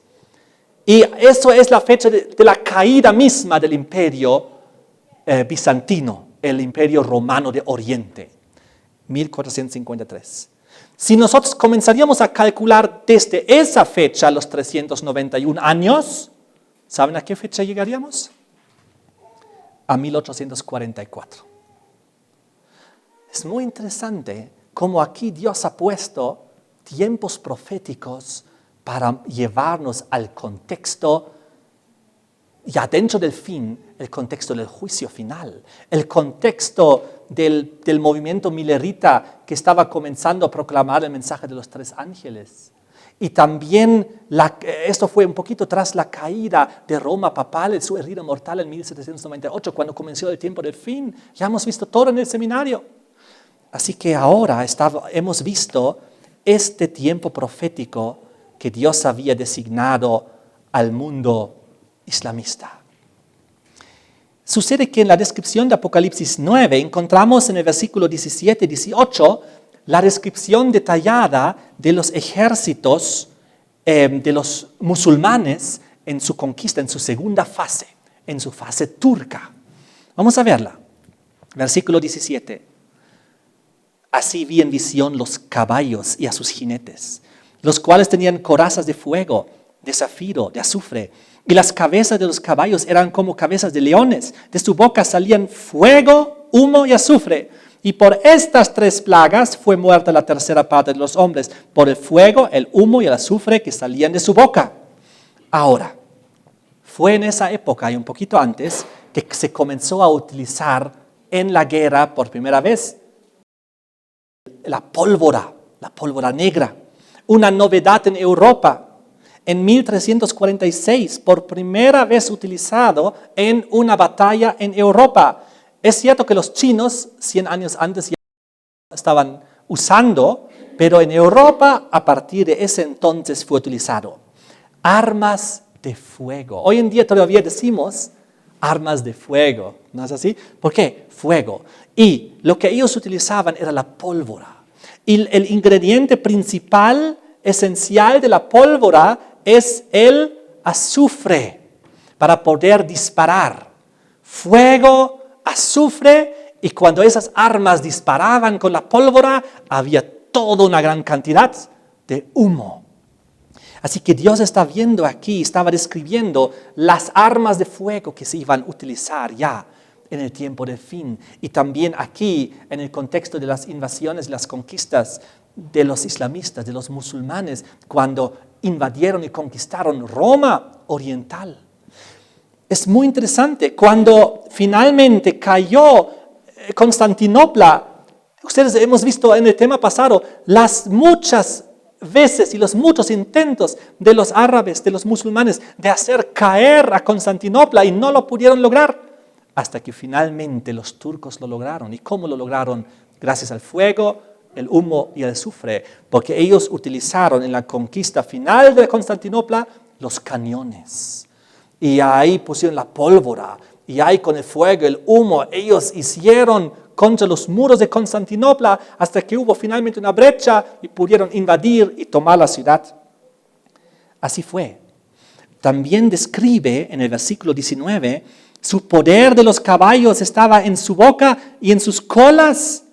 Y eso es la fecha de la caída misma del imperio bizantino, el imperio romano de Oriente, 1453. Si nosotros comenzaríamos a calcular desde esa fecha los 391 años, ¿saben a qué fecha llegaríamos? A 1844. Es muy interesante cómo aquí Dios ha puesto tiempos proféticos para llevarnos al contexto, ya dentro del fin, el contexto del juicio final, el contexto del movimiento millerita que estaba comenzando a proclamar el mensaje de los 3 ángeles. Y también esto fue un poquito tras la caída de Roma papal, su herida mortal en 1798, cuando comenzó el tiempo del fin. Ya hemos visto todo en el seminario. Así que ahora hemos visto este tiempo profético que Dios había designado al mundo islamista. Sucede que en la descripción de Apocalipsis 9 encontramos en el versículo 17 y 18 la descripción detallada de los ejércitos de los musulmanes en su conquista, en su segunda fase, en su fase turca. Vamos a verla. Versículo 17. Así vi en visión los caballos y a sus jinetes, los cuales tenían corazas de fuego, de zafiro, de azufre, Y las cabezas de los caballos eran como cabezas de leones. De su boca salían fuego, humo y azufre. Y por estas 3 plagas fue muerta la tercera parte de los hombres, por el fuego, el humo y el azufre que salían de su boca. Ahora, fue en esa época y un poquito antes que se comenzó a utilizar en la guerra por primera vez la pólvora negra, una novedad en Europa. En 1346, por primera vez utilizado en una batalla en Europa. Es cierto que los chinos 100 años antes ya estaban usando, pero en Europa a partir de ese entonces fue utilizado. Armas de fuego. Hoy en día todavía decimos armas de fuego, ¿no es así? ¿Por qué? Fuego. Y lo que ellos utilizaban era la pólvora. Y el ingrediente principal, esencial de la pólvora es el azufre para poder disparar. Fuego, azufre, y cuando esas armas disparaban con la pólvora, había toda una gran cantidad de humo. Así que Dios está viendo aquí, estaba describiendo las armas de fuego que se iban a utilizar ya en el tiempo del fin. Y también aquí, en el contexto de las invasiones, las conquistas de los islamistas, de los musulmanes, cuando invadieron y conquistaron Roma oriental. Es muy interesante, cuando finalmente cayó Constantinopla, ustedes hemos visto en el tema pasado, las muchas veces y los muchos intentos de los árabes, de los musulmanes, de hacer caer a Constantinopla y no lo pudieron lograr, hasta que finalmente los turcos lo lograron. ¿Y cómo lo lograron? Gracias al fuego, el humo y el azufre, porque ellos utilizaron en la conquista final de Constantinopla los cañones. Y ahí pusieron la pólvora, y ahí con el fuego, el humo, ellos hicieron contra los muros de Constantinopla hasta que hubo finalmente una brecha y pudieron invadir y tomar la ciudad. Así fue. También describe en el versículo 19, su poder de los caballos estaba en su boca y en sus colas,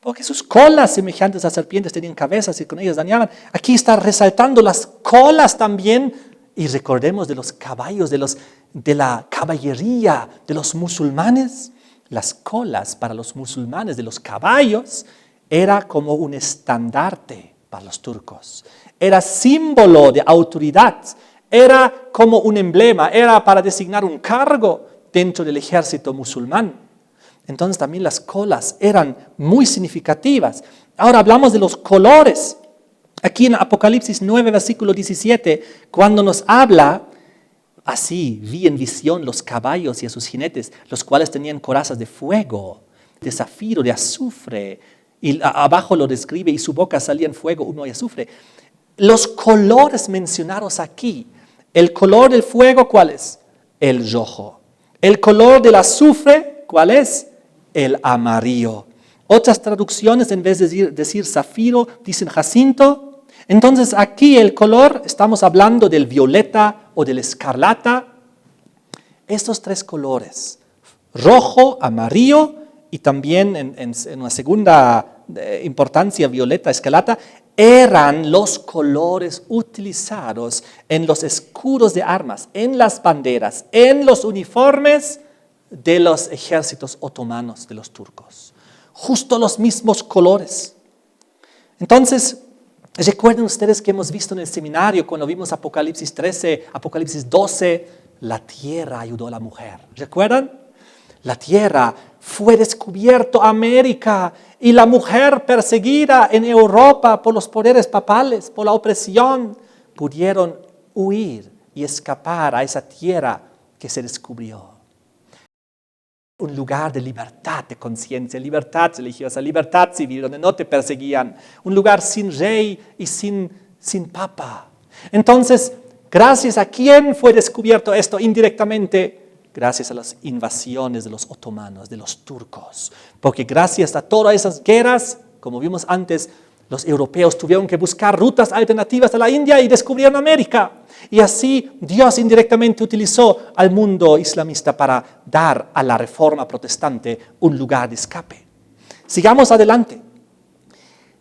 porque sus colas semejantes a serpientes tenían cabezas y con ellas dañaban. Aquí está resaltando las colas también. Y recordemos de los caballos, de la caballería de los musulmanes. Las colas para los musulmanes de los caballos era como un estandarte para los turcos. Era símbolo de autoridad. Era como un emblema. Era para designar un cargo dentro del ejército musulmán. Entonces también las colas eran muy significativas. Ahora hablamos de los colores. Aquí en Apocalipsis 9, versículo 17, cuando nos habla, así vi en visión los caballos y a sus jinetes, los cuales tenían corazas de fuego, de zafiro, de azufre, y abajo lo describe, y su boca salía en fuego, humo y azufre. Los colores mencionados aquí, el color del fuego, ¿cuál es? El rojo. El color del azufre, ¿cuál es? El amarillo. Otras traducciones, en vez de decir zafiro, dicen jacinto. Entonces aquí el color, estamos hablando del violeta o del escarlata. Estos 3 colores, rojo, amarillo y también en una segunda importancia violeta, escarlata, eran los colores utilizados en los escudos de armas, en las banderas, en los uniformes de los ejércitos otomanos, de los turcos. Justo los mismos colores. Entonces, recuerden ustedes que hemos visto en el seminario, cuando vimos Apocalipsis 13, Apocalipsis 12, la tierra ayudó a la mujer. ¿Recuerdan? La tierra fue descubierto América y la mujer perseguida en Europa por los poderes papales, por la opresión, pudieron huir y escapar a esa tierra que se descubrió. Un lugar de libertad de conciencia, libertad religiosa, libertad civil, donde no te perseguían. Un lugar sin rey y sin papa. Entonces, gracias a quién fue descubierto esto indirectamente, gracias a las invasiones de los otomanos, de los turcos. Porque gracias a todas esas guerras, como vimos antes, los europeos tuvieron que buscar rutas alternativas a la India y descubrieron América. Y así Dios indirectamente utilizó al mundo islamista para dar a la reforma protestante un lugar de escape. Sigamos adelante.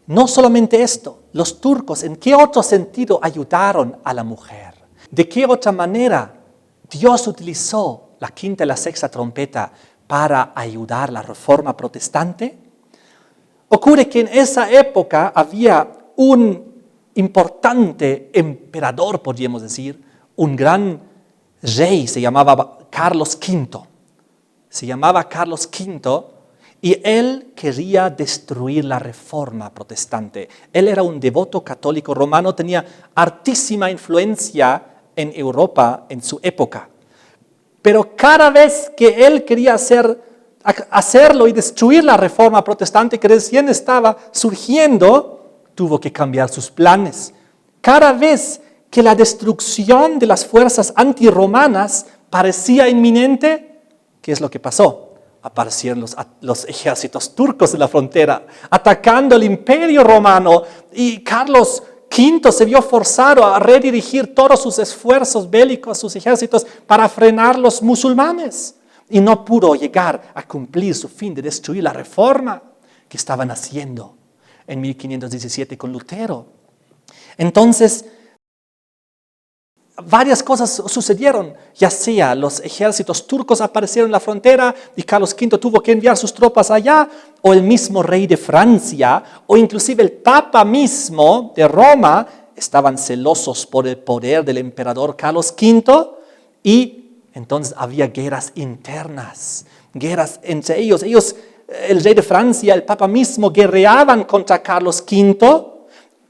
No solamente esto, los turcos, ¿en qué otro sentido ayudaron a la mujer? ¿De qué otra manera Dios utilizó la quinta y la sexta trompeta para ayudar a la reforma protestante. Ocurre que en esa época había un importante emperador, podríamos decir, un gran rey, se llamaba Carlos V. Se llamaba Carlos V y él quería destruir la reforma protestante. Él era un devoto católico romano, tenía altísima influencia en Europa en su época. Pero cada vez que él quería hacerlo y destruir la reforma protestante que recién estaba surgiendo, tuvo que cambiar sus planes. Cada vez que la destrucción de las fuerzas antirromanas parecía inminente, ¿qué es lo que pasó? Aparecieron los ejércitos turcos en la frontera, atacando el imperio romano, y Carlos V se vio forzado a redirigir todos sus esfuerzos bélicos, sus ejércitos, para frenar los musulmanes. Y no pudo llegar a cumplir su fin de destruir la reforma que estaban haciendo en 1517 con Lutero. Entonces, varias cosas sucedieron, ya sea los ejércitos turcos aparecieron en la frontera y Carlos V tuvo que enviar sus tropas allá, o el mismo rey de Francia, o inclusive el Papa mismo de Roma, estaban celosos por el poder del emperador Carlos V, y entonces había guerras internas, guerras entre ellos. El rey de Francia, el Papa mismo, guerreaban contra Carlos V,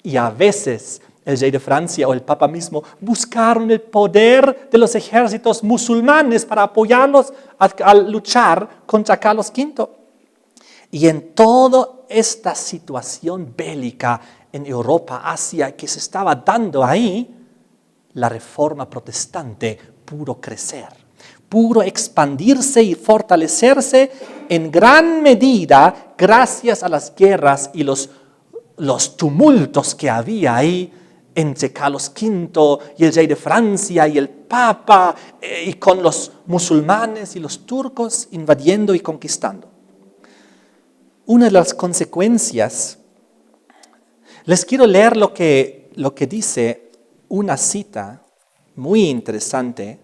y a veces el rey de Francia o el Papa mismo buscaron el poder de los ejércitos musulmanes para apoyarlos a luchar contra Carlos V. Y en toda esta situación bélica en Europa, Asia, que se estaba dando ahí, la reforma protestante pudo crecer, pudo expandirse y fortalecerse en gran medida gracias a las guerras y los tumultos que había ahí entre Carlos V y el rey de Francia y el Papa, y con los musulmanes y los turcos invadiendo y conquistando. Una de las consecuencias, les quiero leer lo que dice una cita muy interesante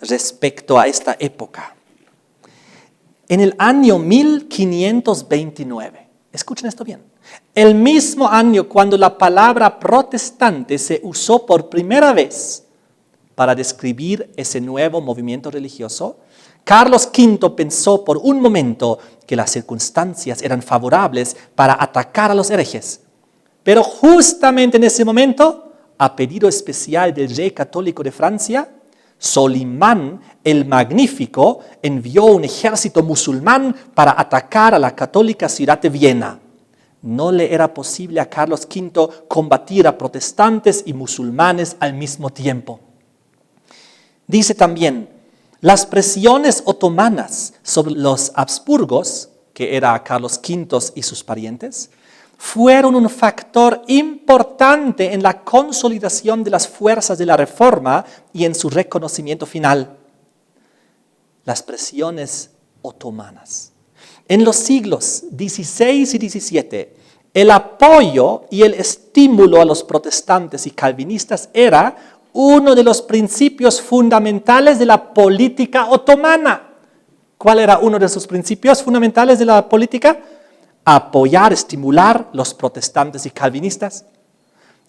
respecto a esta época. En el año 1529, escuchen esto bien, el mismo año cuando la palabra protestante se usó por primera vez para describir ese nuevo movimiento religioso, Carlos V pensó por un momento que las circunstancias eran favorables para atacar a los herejes. Pero justamente en ese momento, a pedido especial del rey católico de Francia, Solimán el Magnífico envió un ejército musulmán para atacar a la católica ciudad de Viena. No le era posible a Carlos V combatir a protestantes y musulmanes al mismo tiempo. Dice también, las presiones otomanas sobre los Habsburgos, que era Carlos V y sus parientes, fueron un factor importante en la consolidación de las fuerzas de la Reforma y en su reconocimiento final. Las presiones otomanas. En los siglos XVI y XVII, el apoyo y el estímulo a los protestantes y calvinistas era uno de los principios fundamentales de la política otomana. ¿Cuál era uno de sus principios fundamentales de la política? Apoyar, estimular los protestantes y calvinistas.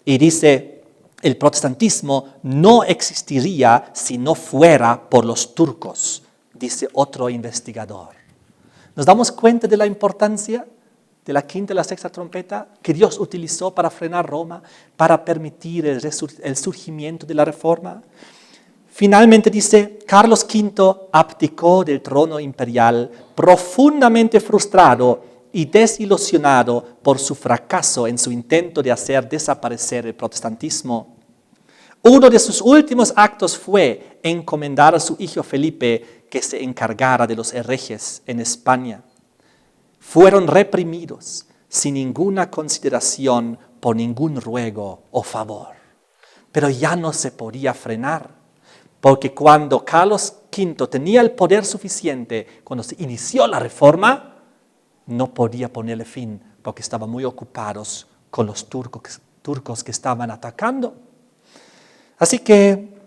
Y dice, el protestantismo no existiría si no fuera por los turcos, dice otro investigador. ¿Nos damos cuenta de la importancia de la quinta y la sexta trompeta que Dios utilizó para frenar Roma, para permitir el surgimiento de la reforma? Finalmente dice, Carlos V abdicó del trono imperial profundamente frustrado y desilusionado por su fracaso en su intento de hacer desaparecer el protestantismo. Uno de sus últimos actos fue encomendar a su hijo Felipe que se encargara de los herejes en España. Fueron reprimidos sin ninguna consideración por ningún ruego o favor. Pero ya no se podía frenar, porque cuando Carlos V tenía el poder suficiente, cuando se inició la reforma, no podía ponerle fin, porque estaban muy ocupados con los turcos que estaban atacando. Así que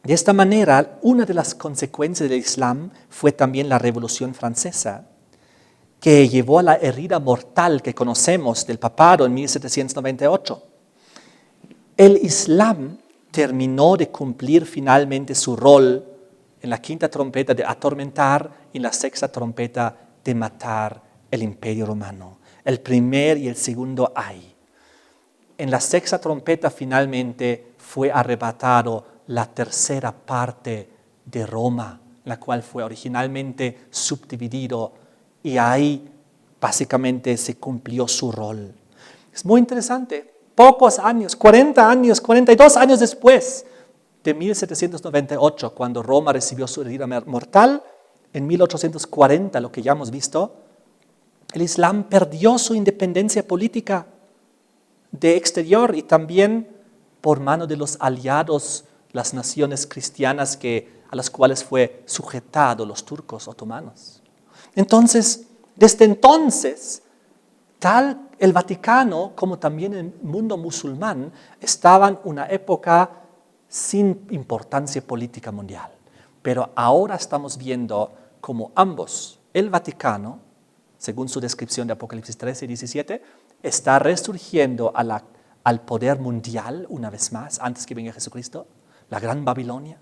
De esta manera, una de las consecuencias del Islam fue también la Revolución Francesa, que llevó a la herida mortal que conocemos del papado en 1798. El Islam terminó de cumplir finalmente su rol en la quinta trompeta de atormentar y en la sexta trompeta de matar el Imperio Romano. El primer y el segundo ay. En la sexta trompeta finalmente fue arrebatado la tercera parte de Roma, la cual fue originalmente subdividido, y ahí básicamente se cumplió su rol. Es muy interesante. Pocos años, 40 años, 42 años después de 1798, cuando Roma recibió su herida mortal, en 1840, lo que ya hemos visto, el Islam perdió su independencia política de exterior y también por mano de los aliados, las naciones cristianas a las cuales fue sujetado los turcos otomanos. Entonces, desde entonces, tal el Vaticano como también el mundo musulmán estaban en una época sin importancia política mundial. Pero ahora estamos viendo como ambos, el Vaticano, según su descripción de Apocalipsis 13 y 17, está resurgiendo al poder mundial una vez más, antes que venga Jesucristo, la gran Babilonia.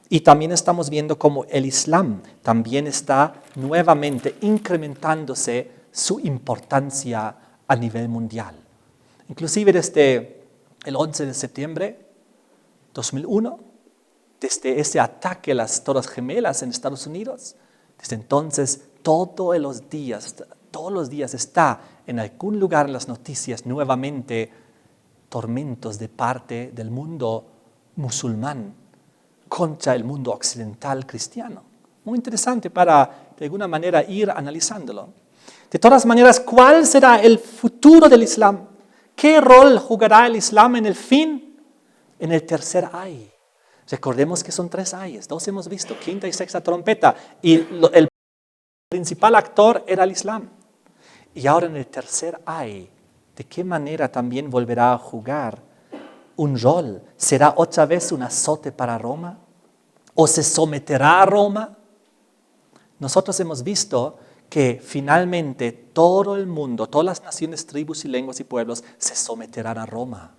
Y también estamos viendo cómo el Islam también está nuevamente incrementándose su importancia a nivel mundial. Inclusive desde el 11 de septiembre 2001, desde ese ataque a las Torres Gemelas en Estados Unidos, desde entonces todos los días está en algún lugar en las noticias nuevamente tormentos de parte del mundo musulmán contra el mundo occidental cristiano. Muy interesante para, de alguna manera, ir analizándolo. De todas maneras, ¿cuál será el futuro del Islam? ¿Qué rol jugará el Islam en el fin? En el tercer ay. Recordemos que son 3 ayes, 2 hemos visto, quinta y sexta trompeta, y el principal actor era el Islam. Y ahora en el tercer ay, ¿de qué manera también volverá a jugar un rol? ¿Será otra vez un azote para Roma? ¿O se someterá a Roma? Nosotros hemos visto que finalmente todo el mundo, todas las naciones, tribus y lenguas y pueblos se someterán a Roma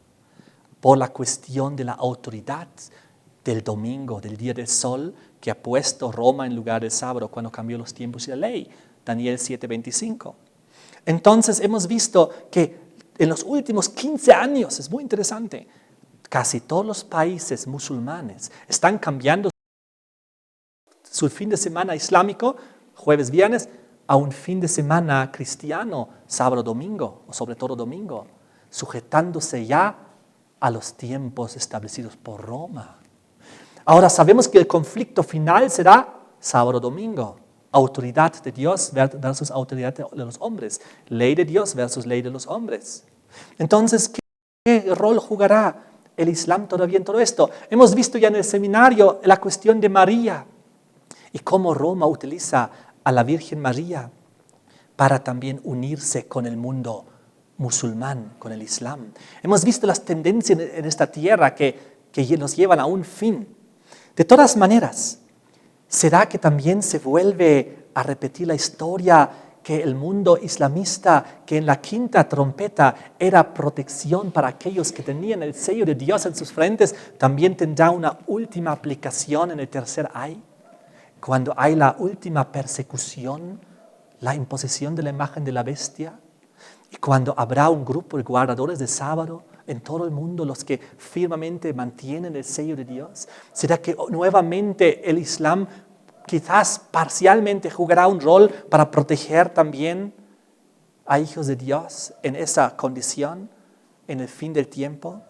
por la cuestión de la autoridad del domingo, del día del sol, que ha puesto Roma en lugar del sábado cuando cambió los tiempos y la ley. Daniel 7:25. Entonces hemos visto que en los últimos 15 años, es muy interesante, casi todos los países musulmanes están cambiando su fin de semana islámico, jueves, viernes, a un fin de semana cristiano, sábado, domingo, o sobre todo domingo, sujetándose ya a los tiempos establecidos por Roma. Ahora sabemos que el conflicto final será sábado, domingo. Autoridad de Dios versus autoridad de los hombres. Ley de Dios versus ley de los hombres. Entonces, ¿qué rol jugará el Islam todavía en todo esto? Hemos visto ya en el seminario la cuestión de María y cómo Roma utiliza a la Virgen María para también unirse con el mundo musulmán, con el Islam. Hemos visto las tendencias en esta tierra que nos llevan a un fin. De todas maneras, ¿será que también se vuelve a repetir la historia que el mundo islamista, que en la quinta trompeta era protección para aquellos que tenían el sello de Dios en sus frentes, también tendrá una última aplicación en el tercer ay? Cuando hay la última persecución, la imposición de la imagen de la bestia, y cuando habrá un grupo de guardadores de sábado en todo el mundo, los que firmemente mantienen el sello de Dios, ¿será que nuevamente el Islam quizás parcialmente jugará un rol para proteger también a hijos de Dios en esa condición, en el fin del tiempo?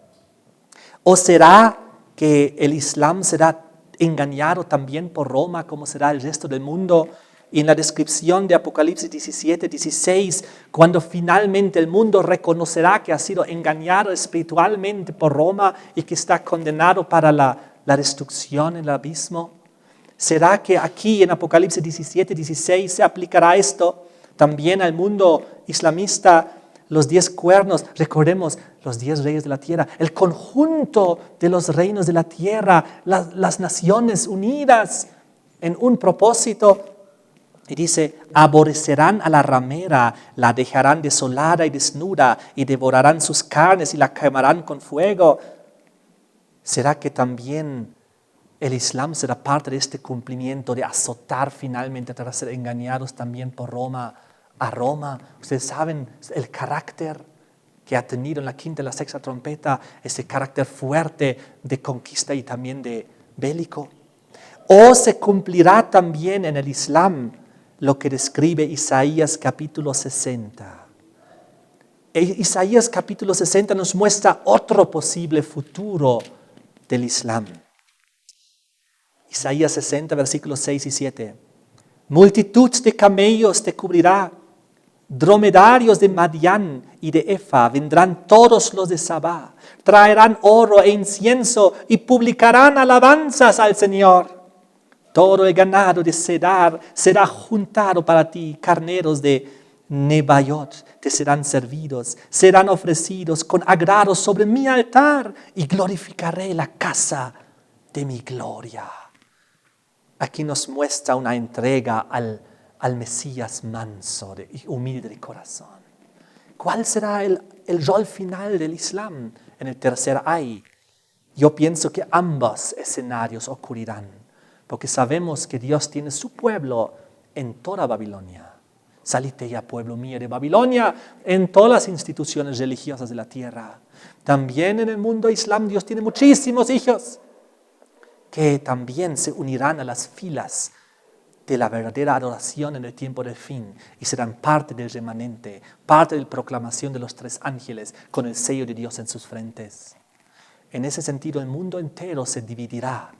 ¿O será que el Islam será engañado también por Roma, como será el resto del mundo? Y en la descripción de Apocalipsis 17, 16, cuando finalmente el mundo reconocerá que ha sido engañado espiritualmente por Roma y que está condenado para la destrucción en el abismo, ¿será que aquí en Apocalipsis 17, 16 se aplicará esto también al mundo islamista los 10 cuernos, recordemos los 10 reyes de la tierra, el conjunto de los reinos de la tierra, las naciones unidas en un propósito. Y dice, aborrecerán a la ramera, la dejarán desolada y desnuda, y devorarán sus carnes y la quemarán con fuego. ¿Será que también el Islam será parte de este cumplimiento de azotar finalmente tras ser engañados también por Roma a Roma? Ustedes saben el carácter que ha tenido en la quinta y la sexta trompeta, ese carácter fuerte de conquista y también de bélico. ¿O se cumplirá también en el Islam lo que describe Isaías capítulo 60? Isaías capítulo 60 nos muestra otro posible futuro del Islam. Isaías 60, versículos 6 y 7. Multitud de camellos te cubrirá, dromedarios de Madián y de Efa, vendrán todos los de Sabá, traerán oro e incienso y publicarán alabanzas al Señor. Todo el ganado de Cedar será juntado para ti, carneros de Nebaiot te serán servidos, serán ofrecidos con agrado sobre mi altar y glorificaré la casa de mi gloria. Aquí nos muestra una entrega al Mesías manso y humilde de corazón. ¿Cuál será el rol final del Islam en el tercer ay? Yo pienso que ambos escenarios ocurrirán, porque sabemos que Dios tiene su pueblo en toda Babilonia. Salite ya, pueblo mío, de Babilonia, en todas las instituciones religiosas de la tierra. También en el mundo islam Dios tiene muchísimos hijos que también se unirán a las filas de la verdadera adoración en el tiempo del fin y serán parte del remanente, parte de la proclamación de los 3 ángeles con el sello de Dios en sus frentes. En ese sentido, el mundo entero se dividirá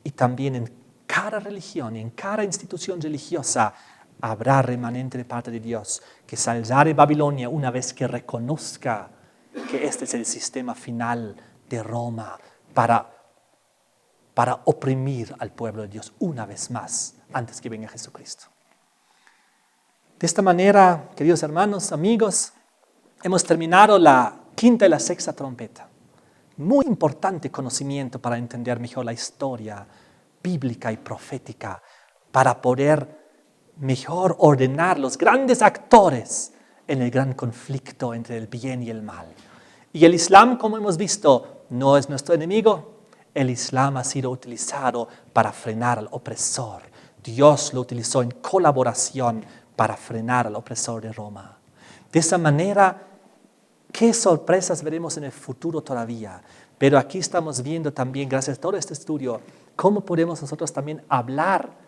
y también en cada religión y en cada institución religiosa habrá remanente de parte de Dios que saldrá de Babilonia una vez que reconozca que este es el sistema final de Roma para oprimir al pueblo de Dios una vez más antes que venga Jesucristo. De esta manera, queridos hermanos, amigos, hemos terminado la quinta y la sexta trompeta. Muy importante conocimiento para entender mejor la historia bíblica y profética, para poder mejor ordenar los grandes actores en el gran conflicto entre el bien y el mal. Y el Islam, como hemos visto, no es nuestro enemigo. El Islam ha sido utilizado para frenar al opresor. Dios lo utilizó en colaboración para frenar al opresor de Roma. De esa manera, qué sorpresas veremos en el futuro todavía. Pero aquí estamos viendo también, gracias a todo este estudio, cómo podemos nosotros también hablar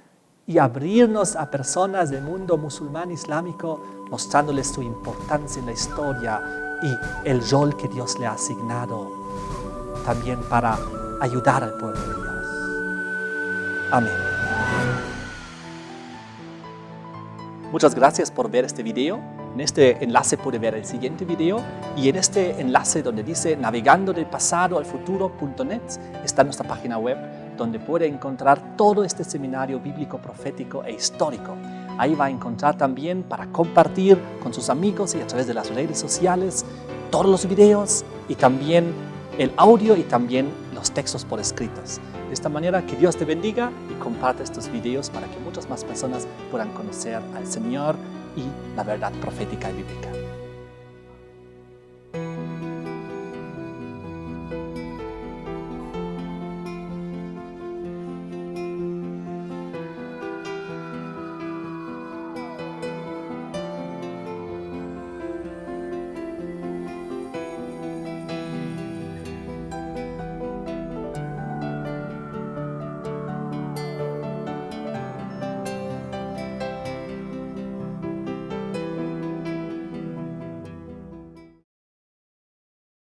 y abrirnos a personas del mundo musulmán islámico, mostrándoles su importancia en la historia y el rol que Dios le ha asignado también para ayudar al pueblo de Dios. Amén. Muchas gracias por ver este video. En este enlace puede ver el siguiente video y en este enlace donde dice navegando del pasado al futuro.net está nuestra página web donde puede encontrar todo este seminario bíblico, profético e histórico. Ahí va a encontrar también para compartir con sus amigos y a través de las redes sociales todos los videos y también el audio y también los textos por escritos. De esta manera, que Dios te bendiga y comparte estos videos para que muchas más personas puedan conocer al Señor y la verdad profética y bíblica.